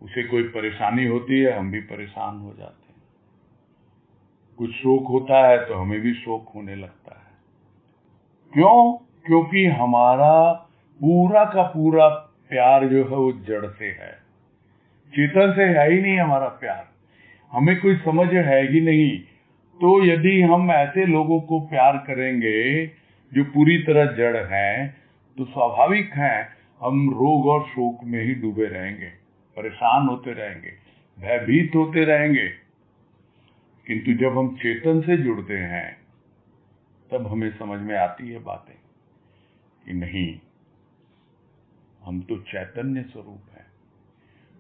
उसे कोई परेशानी होती है, हम भी परेशान हो जाते हैं। कुछ शोक होता है तो हमें भी शोक होने लगता है। क्यों? क्योंकि हमारा पूरा का पूरा प्यार जो है वो जड़ से है, चेतन से है ही नहीं हमारा प्यार। हमें कोई समझ है ही नहीं। तो यदि हम ऐसे लोगों को प्यार करेंगे जो पूरी तरह जड़ हैं, तो स्वाभाविक है हम रोग और शोक में ही डूबे रहेंगे, परेशान होते रहेंगे, भयभीत होते रहेंगे। किंतु जब हम चेतन से जुड़ते हैं तब हमें समझ में आती है बातें कि नहीं, हम तो चैतन्य स्वरूप हैं।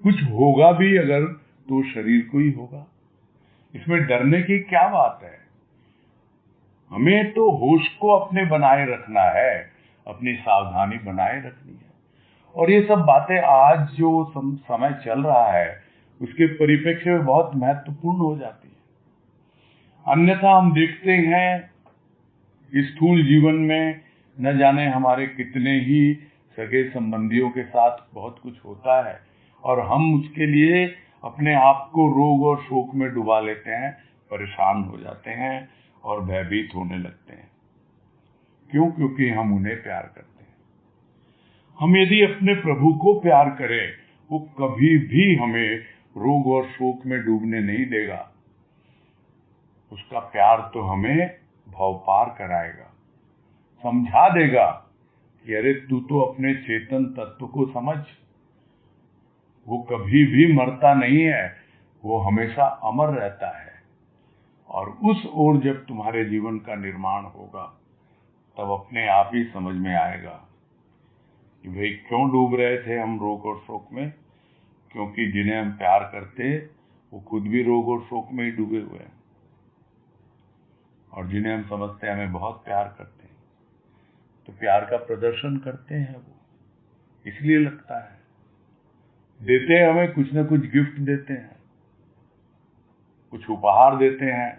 कुछ होगा भी अगर तो शरीर को ही होगा, इसमें डरने की क्या बात है? हमें तो होश को अपने बनाए रखना है, अपनी सावधानी बनाए रखनी है। और ये सब बातें आज जो समय चल रहा है उसके परिप्रेक्ष्य में बहुत महत्वपूर्ण हो जाती है। अन्यथा हम देखते हैं स्थूल जीवन में न जाने हमारे कितने ही सगे संबंधियों के साथ बहुत कुछ होता है, और हम उसके लिए अपने आप को रोग और शोक में डुबा लेते हैं, परेशान हो जाते हैं और भयभीत होने लगते हैं। क्यों? क्योंकि हम उन्हें प्यार करते हैं। हम यदि अपने प्रभु को प्यार करें, वो कभी भी हमें रोग और शोक में डूबने नहीं देगा। उसका प्यार तो हमें भव पार कराएगा, समझा देगा कि अरे तू तो अपने चेतन तत्व को समझ, वो कभी भी मरता नहीं है, वो हमेशा अमर रहता है। और उस ओर जब तुम्हारे जीवन का निर्माण होगा तब अपने आप ही समझ में आएगा कि भाई क्यों डूब रहे थे हम रोग और शोक में? क्योंकि जिन्हें हम प्यार करते वो खुद भी रोग और शोक में ही डूबे हुए हैं, और जिन्हें हम समझते हैं हमें बहुत प्यार करते हैं, तो प्यार का प्रदर्शन करते हैं वो, इसलिए लगता है। देते हैं हमें कुछ ना कुछ गिफ्ट देते हैं, कुछ उपहार देते हैं,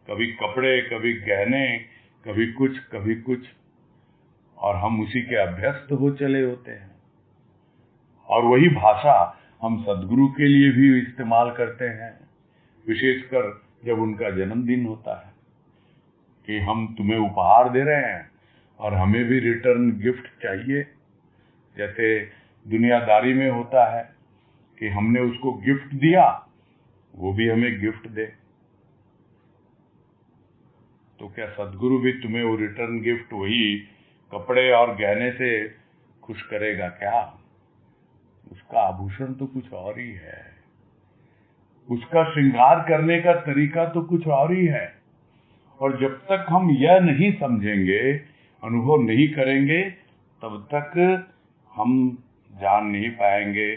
कभी कपड़े, कभी गहने, कभी कुछ, और हम उसी के अभ्यस्त हो चले होते हैं। और वही भाषा हम सदगुरु के लिए भी इस्तेमाल करते हैं, विशेषकर जब उनका जन्मदिन होता है, कि हम तुम्हें उपहार दे रहे हैं और हमें भी रिटर्न गिफ्ट चाहिए। जैसे दुनियादारी में होता है कि हमने उसको गिफ्ट दिया, वो भी हमें गिफ्ट दे। तो क्या सदगुरु भी तुम्हें वो रिटर्न गिफ्ट वही कपड़े और गहने से खुश करेगा क्या? उसका आभूषण तो कुछ और ही है, उसका श्रृंगार करने का तरीका तो कुछ और ही है। और जब तक हम यह नहीं समझेंगे, अनुभव नहीं करेंगे, तब तक हम जान नहीं पाएंगे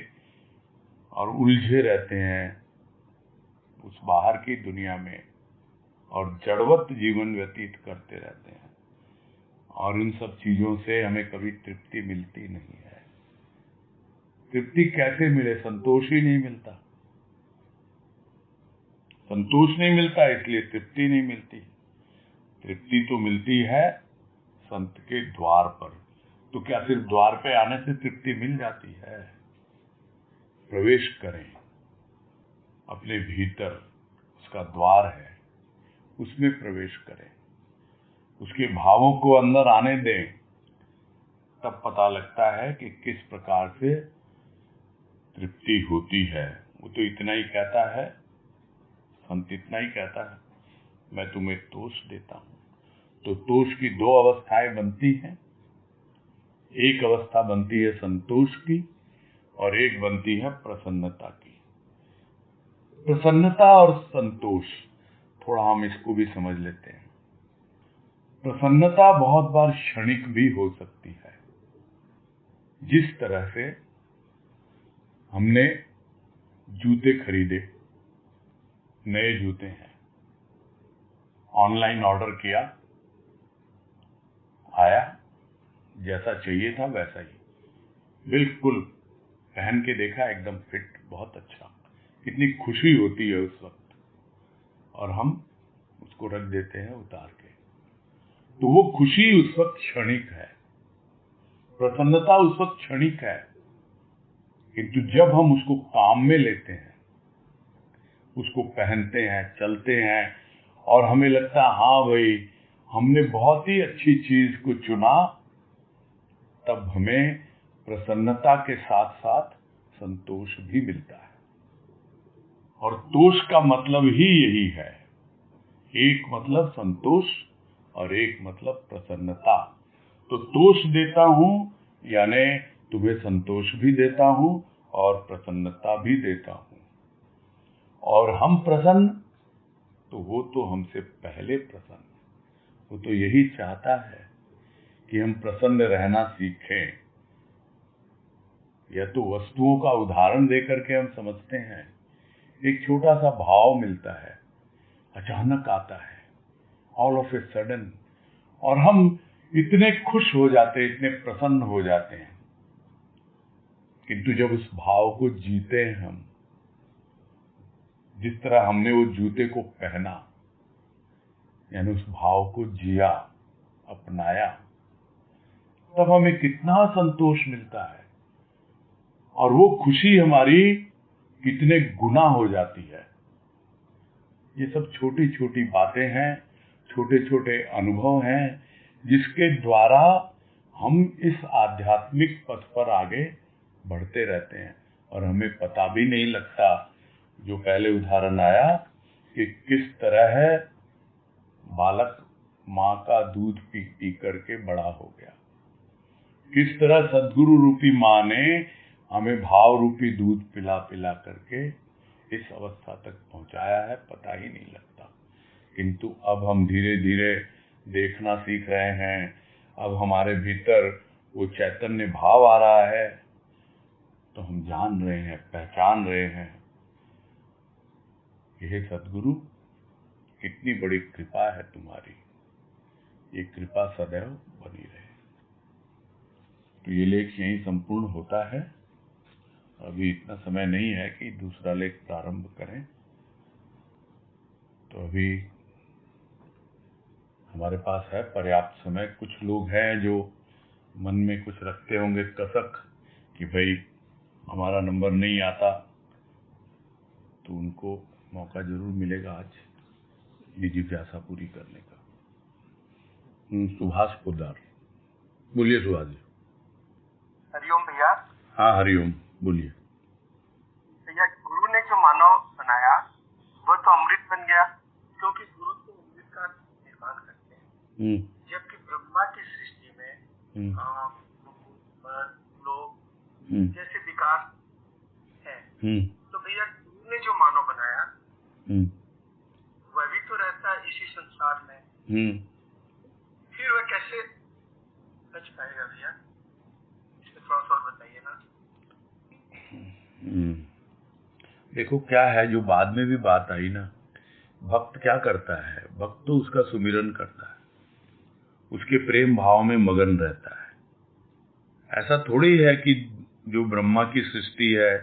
और उलझे रहते हैं उस बाहर की दुनिया में, और जड़वत जीवन व्यतीत करते रहते हैं, और इन सब चीजों से हमें कभी तृप्ति मिलती नहीं है। तृप्ति कैसे मिले? संतोष ही नहीं मिलता। संतोष नहीं मिलता, इसलिए तृप्ति नहीं मिलती। तृप्ति तो मिलती है संत के द्वार पर। तो क्या सिर्फ द्वार पे आने से तृप्ति मिल जाती है? प्रवेश करें अपने भीतर, उसका द्वार है, उसमें प्रवेश करें, उसके भावों को अंदर आने दें, तब पता लगता है कि किस प्रकार से तृप्ति होती है। वो तो इतना ही कहता है, संत इतना ही कहता है, मैं तुम्हें तोष देता हूं। तो तोष की दो अवस्थाएं बनती हैं। एक अवस्था बनती है संतोष की, और एक बनती है प्रसन्नता की। प्रसन्नता और संतोष, थोड़ा हम इसको भी समझ लेते हैं। प्रसन्नता बहुत बार क्षणिक भी हो सकती है। जिस तरह से हमने जूते खरीदे, नए जूते हैं, ऑनलाइन ऑर्डर किया, आया, जैसा चाहिए था वैसा ही, बिल्कुल पहन के देखा, एकदम फिट, बहुत अच्छा। कितनी खुशी होती है उस वक्त, और हम उसको रख देते हैं उतार के। तो वो खुशी उस वक्त क्षणिक है, प्रसन्नता उस वक्त क्षणिक है, किंतु जब हम उसको काम में लेते हैं, उसको पहनते हैं, चलते हैं, और हमें लगता है हाँ भाई हमने बहुत ही अच्छी चीज को चुना, तब हमें प्रसन्नता के साथ साथ संतोष भी मिलता है। और तोष का मतलब ही यही है, एक मतलब संतोष और एक मतलब प्रसन्नता। तो तोष देता हूं यानी तुम्हें संतोष भी देता हूं और प्रसन्नता भी देता हूं। और हम प्रसन्न, तो वो तो हमसे पहले प्रसन्न, वो तो यही चाहता है कि हम प्रसन्न रहना सीखें। यह तो वस्तुओं का उदाहरण देकर के हम समझते हैं। एक छोटा सा भाव मिलता है, अचानक आता है, ऑल ऑफ ए सडन, और हम इतने खुश हो जाते हैं, इतने प्रसन्न हो जाते हैं। किंतु जब उस भाव को जीते हैं हम, जिस तरह हमने वो जूते को पहना, यानी उस भाव को जिया, अपनाया, तब हमें कितना संतोष मिलता है, और वो खुशी हमारी कितने गुना हो जाती है। ये सब छोटी छोटी बातें हैं, छोटे छोटे अनुभव हैं, जिसके द्वारा हम इस आध्यात्मिक पथ पर आगे बढ़ते रहते हैं, और हमें पता भी नहीं लगता। जो पहले उदाहरण आया कि किस तरह है बालक माँ का दूध पी पी करके बड़ा हो गया, किस तरह सदगुरु रूपी माँ ने हमें भाव रूपी दूध पिला पिला करके इस अवस्था तक पहुंचाया है, पता ही नहीं लगता। किंतु अब हम धीरे धीरे देखना सीख रहे हैं। अब हमारे भीतर वो चैतन्य भाव आ रहा है तो हम जान रहे हैं, पहचान रहे हैं, यह सद्गुरु कितनी बड़ी कृपा है तुम्हारी, ये कृपा सदैव बनी रहे। तो ये लेख यहीं संपूर्ण होता है। अभी इतना समय नहीं है कि दूसरा लेख प्रारंभ करें, तो अभी हमारे पास है पर्याप्त समय। कुछ लोग हैं जो मन में कुछ रखते होंगे कसक कि भाई हमारा नंबर नहीं आता, तो उनको मौका जरूर मिलेगा आज ये जिज्ञासा पूरी करने का। सुभाष पोद्दार, बोलिए सुभाष जी। हरिओम भैया। हाँ हरिओम, बोलिए। भैया, गुरु ने जो मानव बनाया वह तो अमृत बन गया, क्योंकि गुरु तो अमृत का निर्माण करते हैं। जबकि ब्रह्मा की सृष्टि में लोग जैसे विकार है, तो भैया गुरु ने जो मानव बनाया वह भी तो रहता है इसी संसार में, फिर वह कैसे बच पाएगा भैया? इसमें थोड़ा सा बताइए ना। देखो क्या है, जो बाद में भी बात आई ना, भक्त क्या करता है, भक्त तो उसका सुमिरन करता है, उसके प्रेम भाव में मगन रहता है। ऐसा थोड़ी है कि जो ब्रह्मा की सृष्टि है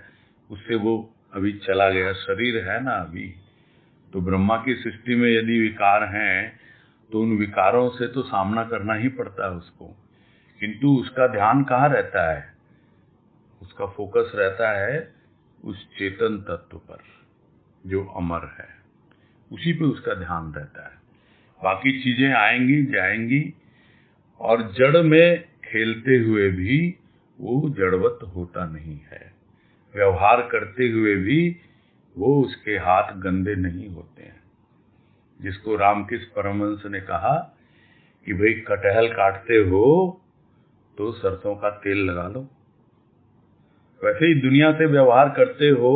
उससे वो अभी चला गया, शरीर है ना अभी, तो ब्रह्मा की सृष्टि में यदि विकार हैं तो उन विकारों से तो सामना करना ही पड़ता है उसको, किंतु उसका ध्यान कहाँ रहता है, उसका फोकस रहता है उस चेतन तत्व पर जो अमर है, उसी पे उसका ध्यान रहता है। बाकी चीजें आएंगी जाएंगी, और जड़ में खेलते हुए भी वो जड़वत होता नहीं है, व्यवहार करते हुए भी वो उसके हाथ गंदे नहीं होते हैं। जिसको रामकृष्ण परमहंस ने कहा कि भाई कटहल काटते हो तो सरसों का तेल लगा लो, वैसे ही दुनिया से व्यवहार करते हो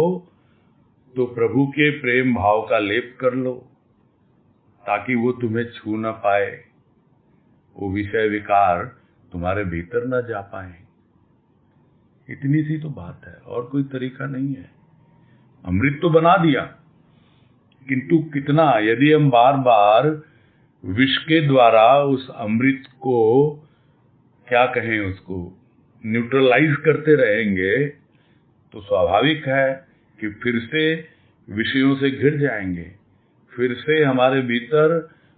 तो प्रभु के प्रेम भाव का लेप कर लो, ताकि वो तुम्हें छू न पाए, वो विषय विकार तुम्हारे भीतर न जा पाए। इतनी सी तो बात है, और कोई तरीका नहीं है। अमृत तो बना दिया, किंतु कितना, यदि हम बार बार विष के द्वारा उस अमृत को, क्या कहें उसको, न्यूट्रलाइज करते रहेंगे तो स्वाभाविक है कि फिर से विषयों से घिर जाएंगे, फिर से हमारे भीतर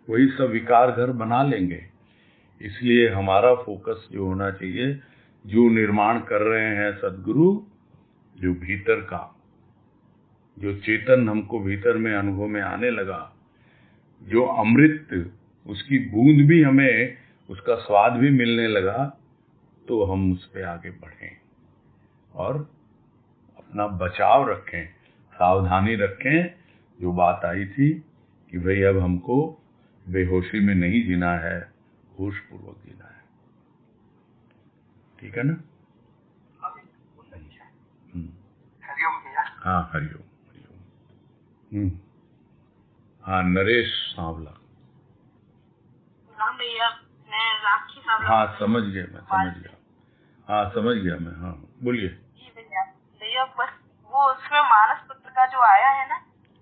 वही सब विकार घर बना लेंगे। इसलिए हमारा फोकस जो होना चाहिए, जो निर्माण कर रहे हैं सद्गुरु, जो भीतर का, जो चेतन हमको भीतर में अनुभव में आने लगा, जो अमृत, उसकी बूंद भी हमें, उसका स्वाद भी मिलने लगा, तो हम उस पे आगे बढ़ें और अपना बचाव रखें, सावधानी रखें। जो बात आई थी कि भाई अब हमको बेहोशी में नहीं जीना है, होश पूर्वक जीना है। ठीक है ना? हरिओम भैया। हाँ हरिओम, हरिओम। हाँ नरेश सांवला। राम भैया, मैं राखी सांवला। हाँ समझ गया, मैं समझ गया। हाँ समझ गया मैं। हाँ बोलिए। जी भैया, भैया बस वो उसमें मानस पुत्र का जो आया है ना,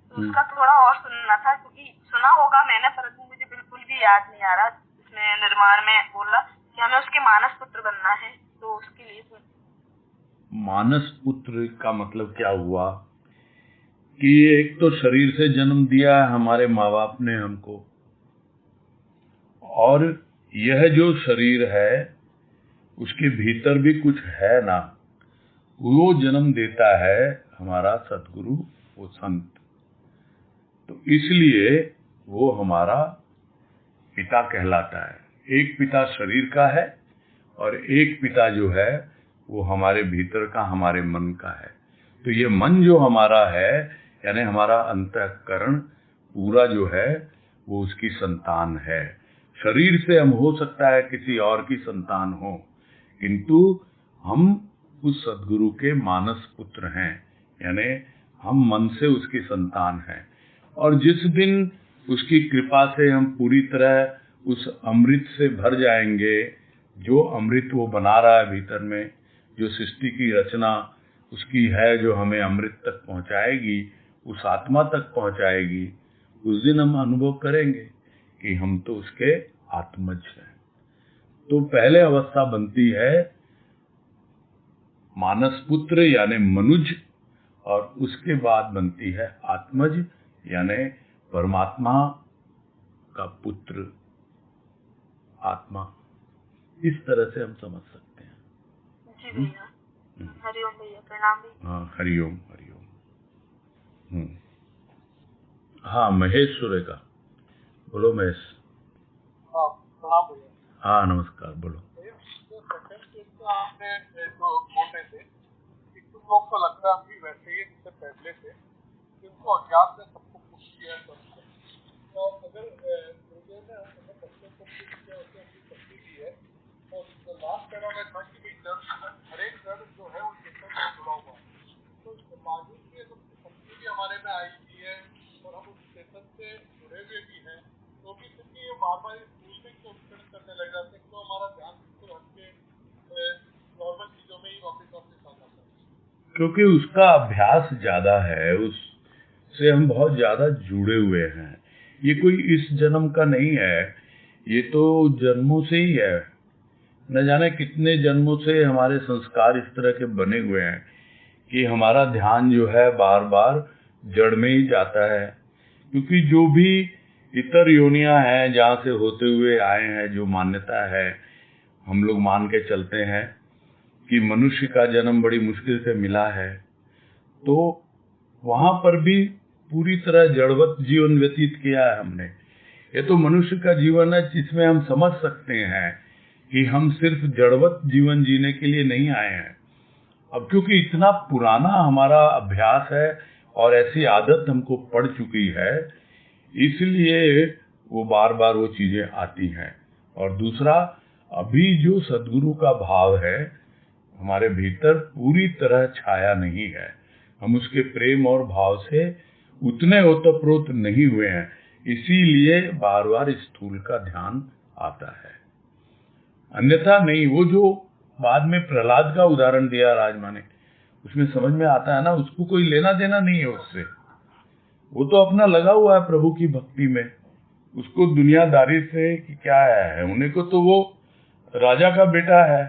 तो उसका थोड़ा और सुनना था, क्योंकि सुना होगा मैंने, परंतु मुझे बिल्कुल भी याद नहीं आ रहा। इसमें निर्माण में बोला कि हमें उसके मानस पुत्र बनना है, तो उसके लिए मानस पुत्र का मतलब क्या हुआ कि एक तो शरीर से जन्म दिया हमारे माँ बाप ने हमको, और यह जो शरीर है उसके भीतर भी कुछ है ना, वो जन्म देता है हमारा सद्गुरु, वो संत। तो इसलिए वो हमारा पिता कहलाता है। एक पिता शरीर का है और एक पिता जो है वो हमारे भीतर का, हमारे मन का है। तो ये मन जो हमारा है, यानी हमारा अंतःकरण पूरा जो है, वो उसकी संतान है। शरीर से हम हो सकता है किसी और की संतान हो, किंतु हम उस सद्गुरु के मानस पुत्र हैं, यानी हम मन से उसकी संतान हैं। और जिस दिन उसकी कृपा से हम पूरी तरह उस अमृत से भर जाएंगे, जो अमृत वो बना रहा है भीतर में, जो सृष्टि की रचना उसकी है, जो हमें अमृत तक पहुंचाएगी, उस आत्मा तक पहुंचाएगी, उस दिन हम अनुभव करेंगे कि हम तो उसके आत्मज हैं। तो पहले अवस्था बनती है मानस पुत्र यानी मनुज, और उसके बाद बनती है आत्मज यानी परमात्मा का पुत्र, आत्मा। इस तरह से हम समझ सकते हैं। जी भैया, हरिओम भैया, प्रणाम भैया। हाँ, हरिओम हरिओम। हाँ, महेश सुरेखा, बोलो महेश। हाँ, प्रणाम भैया। हाँ, नमस्कार, बोलो। आपने जो बोल रहे थे कि कुछ लोग को लगता है भी वैसे ही जैसे पहले थे, जिनको अज्ञात ने सबको पुश किया है, तो अगर गुरुदेव ने अगर बच्चों को पुश किया, उसने अपनी शक्ति दी है, और लास्ट पैरा में था कि हर एक जड़ जो है वो चेतन से जुड़ा हुआ है, तो इसके बावजूद भी अगर शक्ति भी हमारे में आई हुई है और हम उस चेतन से जुड़े हुए भी हैं, तो भी क्योंकि ये बार बार इस भूल में क्यों उत्पन्न करने लग जाते हैं, तो हमारा ध्यान बिल्कुल हटके नॉर्मल चीजों में ही वापस आ जाता है। क्योंकि उसका अभ्यास ज्यादा है, उससे हम बहुत ज्यादा जुड़े हुए हैं। ये कोई इस जन्म का नहीं है, ये तो जन्मों से ही है। न जाने कितने जन्मों से हमारे संस्कार इस तरह के बने हुए हैं कि हमारा ध्यान जो है बार बार जड़ में ही जाता है। क्योंकि जो भी इतर योनियां हैं जहाँ से होते हुए आए हैं, जो मान्यता है हम लोग मान के चलते हैं कि मनुष्य का जन्म बड़ी मुश्किल से मिला है, तो वहां पर भी पूरी तरह जड़वत जीवन व्यतीत किया है हमने। ये तो मनुष्य का जीवन है जिसमें हम समझ सकते हैं कि हम सिर्फ जड़वत जीवन जीने के लिए नहीं आए हैं। अब क्योंकि इतना पुराना हमारा अभ्यास है और ऐसी आदत हमको पड़ चुकी है, इसलिए वो बार बार वो चीजें आती हैं। और दूसरा, अभी जो सद्गुरु का भाव है हमारे भीतर पूरी तरह छाया नहीं है, हम उसके प्रेम और भाव से उतने ओतप्रोत नहीं हुए हैं, इसीलिए बार बार स्थूल का ध्यान आता है, अन्यथा नहीं। वो जो बाद में प्रहलाद का उदाहरण दिया राजमा ने, उसमें समझ में आता है ना, उसको कोई लेना देना नहीं है उससे, वो तो अपना लगा हुआ है प्रभु की भक्ति में, उसको दुनियादारी से कि क्या है, उन्हें को तो वो राजा का बेटा है,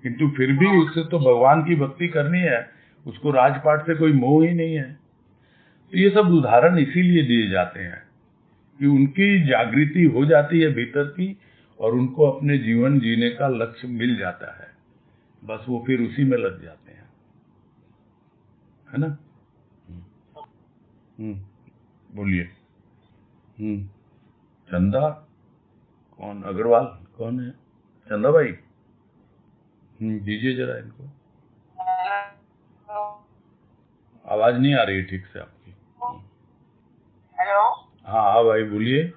किंतु फिर भी उससे तो भगवान की भक्ति करनी है, उसको राजपाट से कोई मोह ही नहीं है। तो ये सब उदाहरण इसीलिए दिए जाते हैं कि उनकी जागृति हो जाती है भीतर की, और उनको अपने जीवन जीने का लक्ष्य मिल जाता है, बस वो फिर उसी में लग जाते हैं, है ना। बोलिए। चंदा कौन, अग्रवाल कौन है? चंदा भाई, दीजिए जरा इनको, आवाज नहीं आ रही ठीक से आपकी। हेलो। हाँ भाई बोलिए।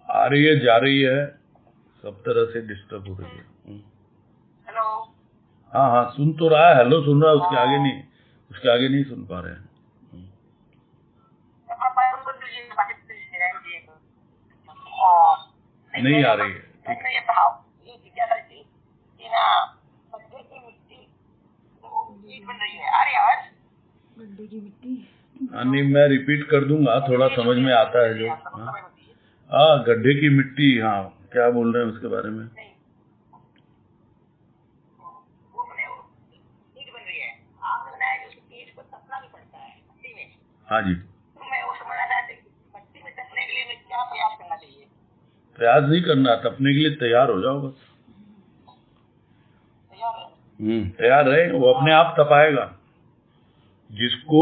आ रही है, जा रही है, सब तरह से डिस्टर्ब हो रही है। हेलो। हाँ, सुन तो रहा है, हेलो सुन रहा है, उसके आगे नहीं सुन पा रहे हैं। नहीं आ रही है, ठीक है। गड्ढे की मिट्टी। नहीं, मैं रिपीट कर दूंगा, थोड़ा समझ में आता है जो। हाँ, गड्ढे की मिट्टी, हाँ, क्या बोल रहे हैं उसके बारे में? हाँ जी। प्रयास नहीं करना, तपने के लिए तैयार हो जाओ बस। तैयार रहे, वो अपने आप तपाएगा। जिसको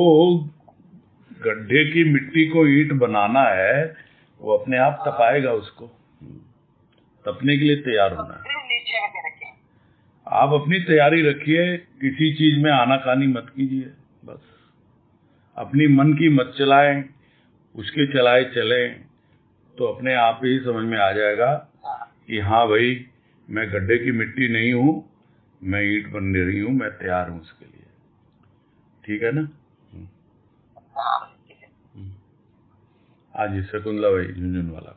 गड्ढे की मिट्टी को ईंट बनाना है, वो अपने आप तपाएगा उसको। तपने के लिए तैयार होना है। आप अपनी तैयारी रखिए, किसी चीज में आनाकानी मत कीजिए, बस अपनी मन की मत चलाएं, उसके चलाए चलें, तो अपने आप ही समझ में आ जाएगा कि हाँ भाई, मैं गड्ढे की मिट्टी नहीं हूँ, मैं ईंट बन रही हूँ, मैं तैयार हूँ उसके लिए। ठीक है ना? हाँ जी, शकुंतला भाई झुंझुनवाला।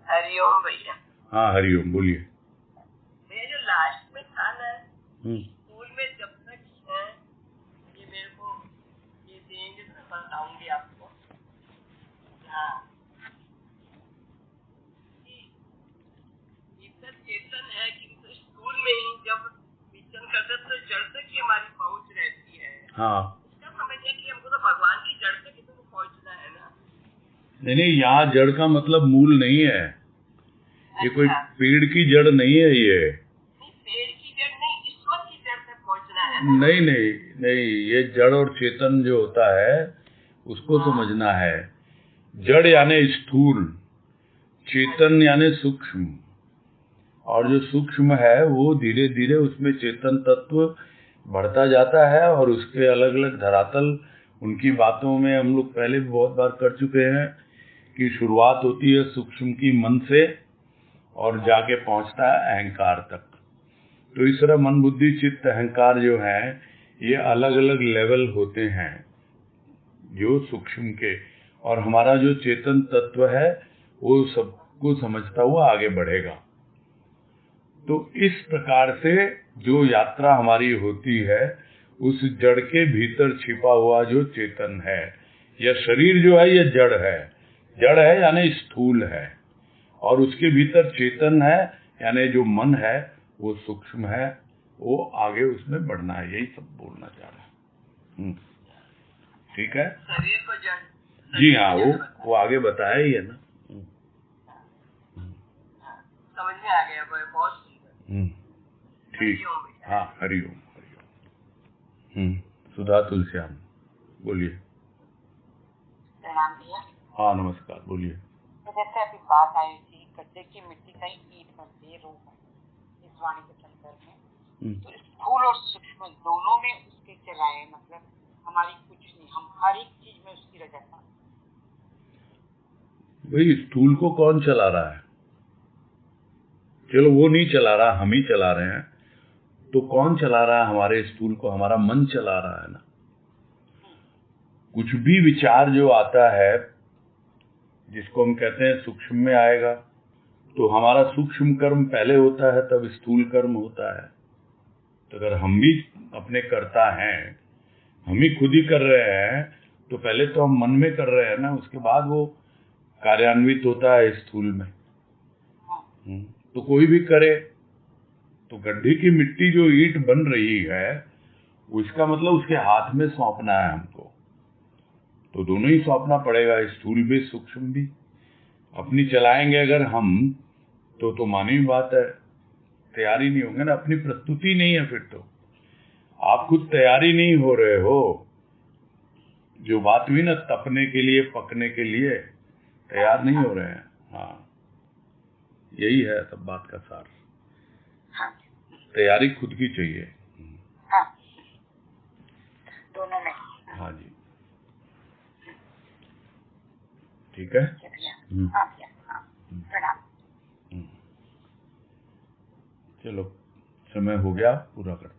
हरिओम भैया। हाँ हरिओम, बोलिए। ये जो लास्ट में था ना, हम्म। स्कूल में जब तक है ये मेरे को ये देंगे तो बताऊंगी आपको। हाँ, भीतर चेतन है, किंतु स्कूल में ही जब विचरण करते तो जड़ तक की हमारी पहुंच रहती है। हाँ, इसका समझिए कि हमको तो भगवान की जड़ तक ही तो पहुंचना है ना। नहीं, यहाँ जड़ का मतलब मूल नहीं है, ये कोई पेड़ की जड़ नहीं है, ये नहीं, पेड़ की जड़ नहीं, ईश्वर की जड़ तक पहुंचना है ना। नहीं, ये जड़ और चेतन जो होता है उसको समझना है। जड़ यानी स्थूल, चेतन यानी सूक्ष्म, और जो सूक्ष्म है वो धीरे धीरे उसमें चेतन तत्व बढ़ता जाता है, और उसके अलग अलग धरातल, उनकी बातों में हम लोग पहले भी बहुत बार कर चुके हैं कि शुरुआत होती है सूक्ष्म की मन से और जाके पहुंचता है अहंकार तक। तो इस तरह मन बुद्धि चित्त अहंकार जो है ये अलग अलग लेवल होते हैं जो सूक्ष्म के, और हमारा जो चेतन तत्व है वो सबको समझता हुआ आगे बढ़ेगा। तो इस प्रकार से जो यात्रा हमारी होती है उस जड़ के भीतर छिपा हुआ जो चेतन है, यह शरीर जो है यह जड़ है यानी स्थूल है, और उसके भीतर चेतन है यानी जो मन है वो सूक्ष्म है, वो आगे उसमें बढ़ना है, यही सब बोलना चाह रहा है। ठीक है, शरीर को जड़, जी हाँ, वो आगे बताया ही है ना। समझ में आ गया, बहुत सुंदर। ठीक, हाँ हरिओम हरिओम। सुधा तुलसियान, बोलिए। प्रणाम भैया। हाँ नमस्कार, बोलिए। तो जैसे अभी बात आई थी गड्ढे की मिट्टी का ही ईट बनती है रोग इस वाणी के संदर्भ में, तो स्थूल और सूक्ष्म दोनों में उसके चलाए, मतलब हमारी कुछ नहीं, हम हर एक चीज में उसकी रजा पाते। भाई स्थूल को कौन चला रहा है? चलो वो नहीं चला रहा, हम ही चला रहे हैं। तो कौन चला रहा है हमारे स्थूल को? हमारा मन चला रहा है ना। कुछ भी विचार जो आता है जिसको हम कहते हैं सूक्ष्म में आएगा, तो हमारा सूक्ष्म कर्म पहले होता है तब स्थूल कर्म होता है। तो अगर हम भी अपने कर्ता हैं, हम ही खुद ही कर रहे हैं, तो पहले तो हम मन में कर रहे हैं ना, उसके बाद वो कार्यान्वित होता है स्थूल में। तो कोई भी करे, तो गड्ढे की मिट्टी जो ईंट बन रही है उसका मतलब उसके हाथ में सौंपना है हमको, तो दोनों ही सौंपना पड़ेगा, स्थूल भी सूक्ष्म भी। अपनी चलाएंगे अगर हम तो मानी बात है, तैयारी नहीं होंगे ना, अपनी प्रस्तुति नहीं है, फिर तो आप खुद तैयारी नहीं हो रहे हो। जो बात हुई ना, तपने के लिए पकने के लिए तैयार नहीं हो रहे हैं। हाँ, यही है सब बात का सार। तैयारी खुद की चाहिए। हाँ, दोनों में। हाँ जी, ठीक है। हाँ भैया, हाँ, प्रणाम। चलो, समय हो गया, पूरा करते हैं।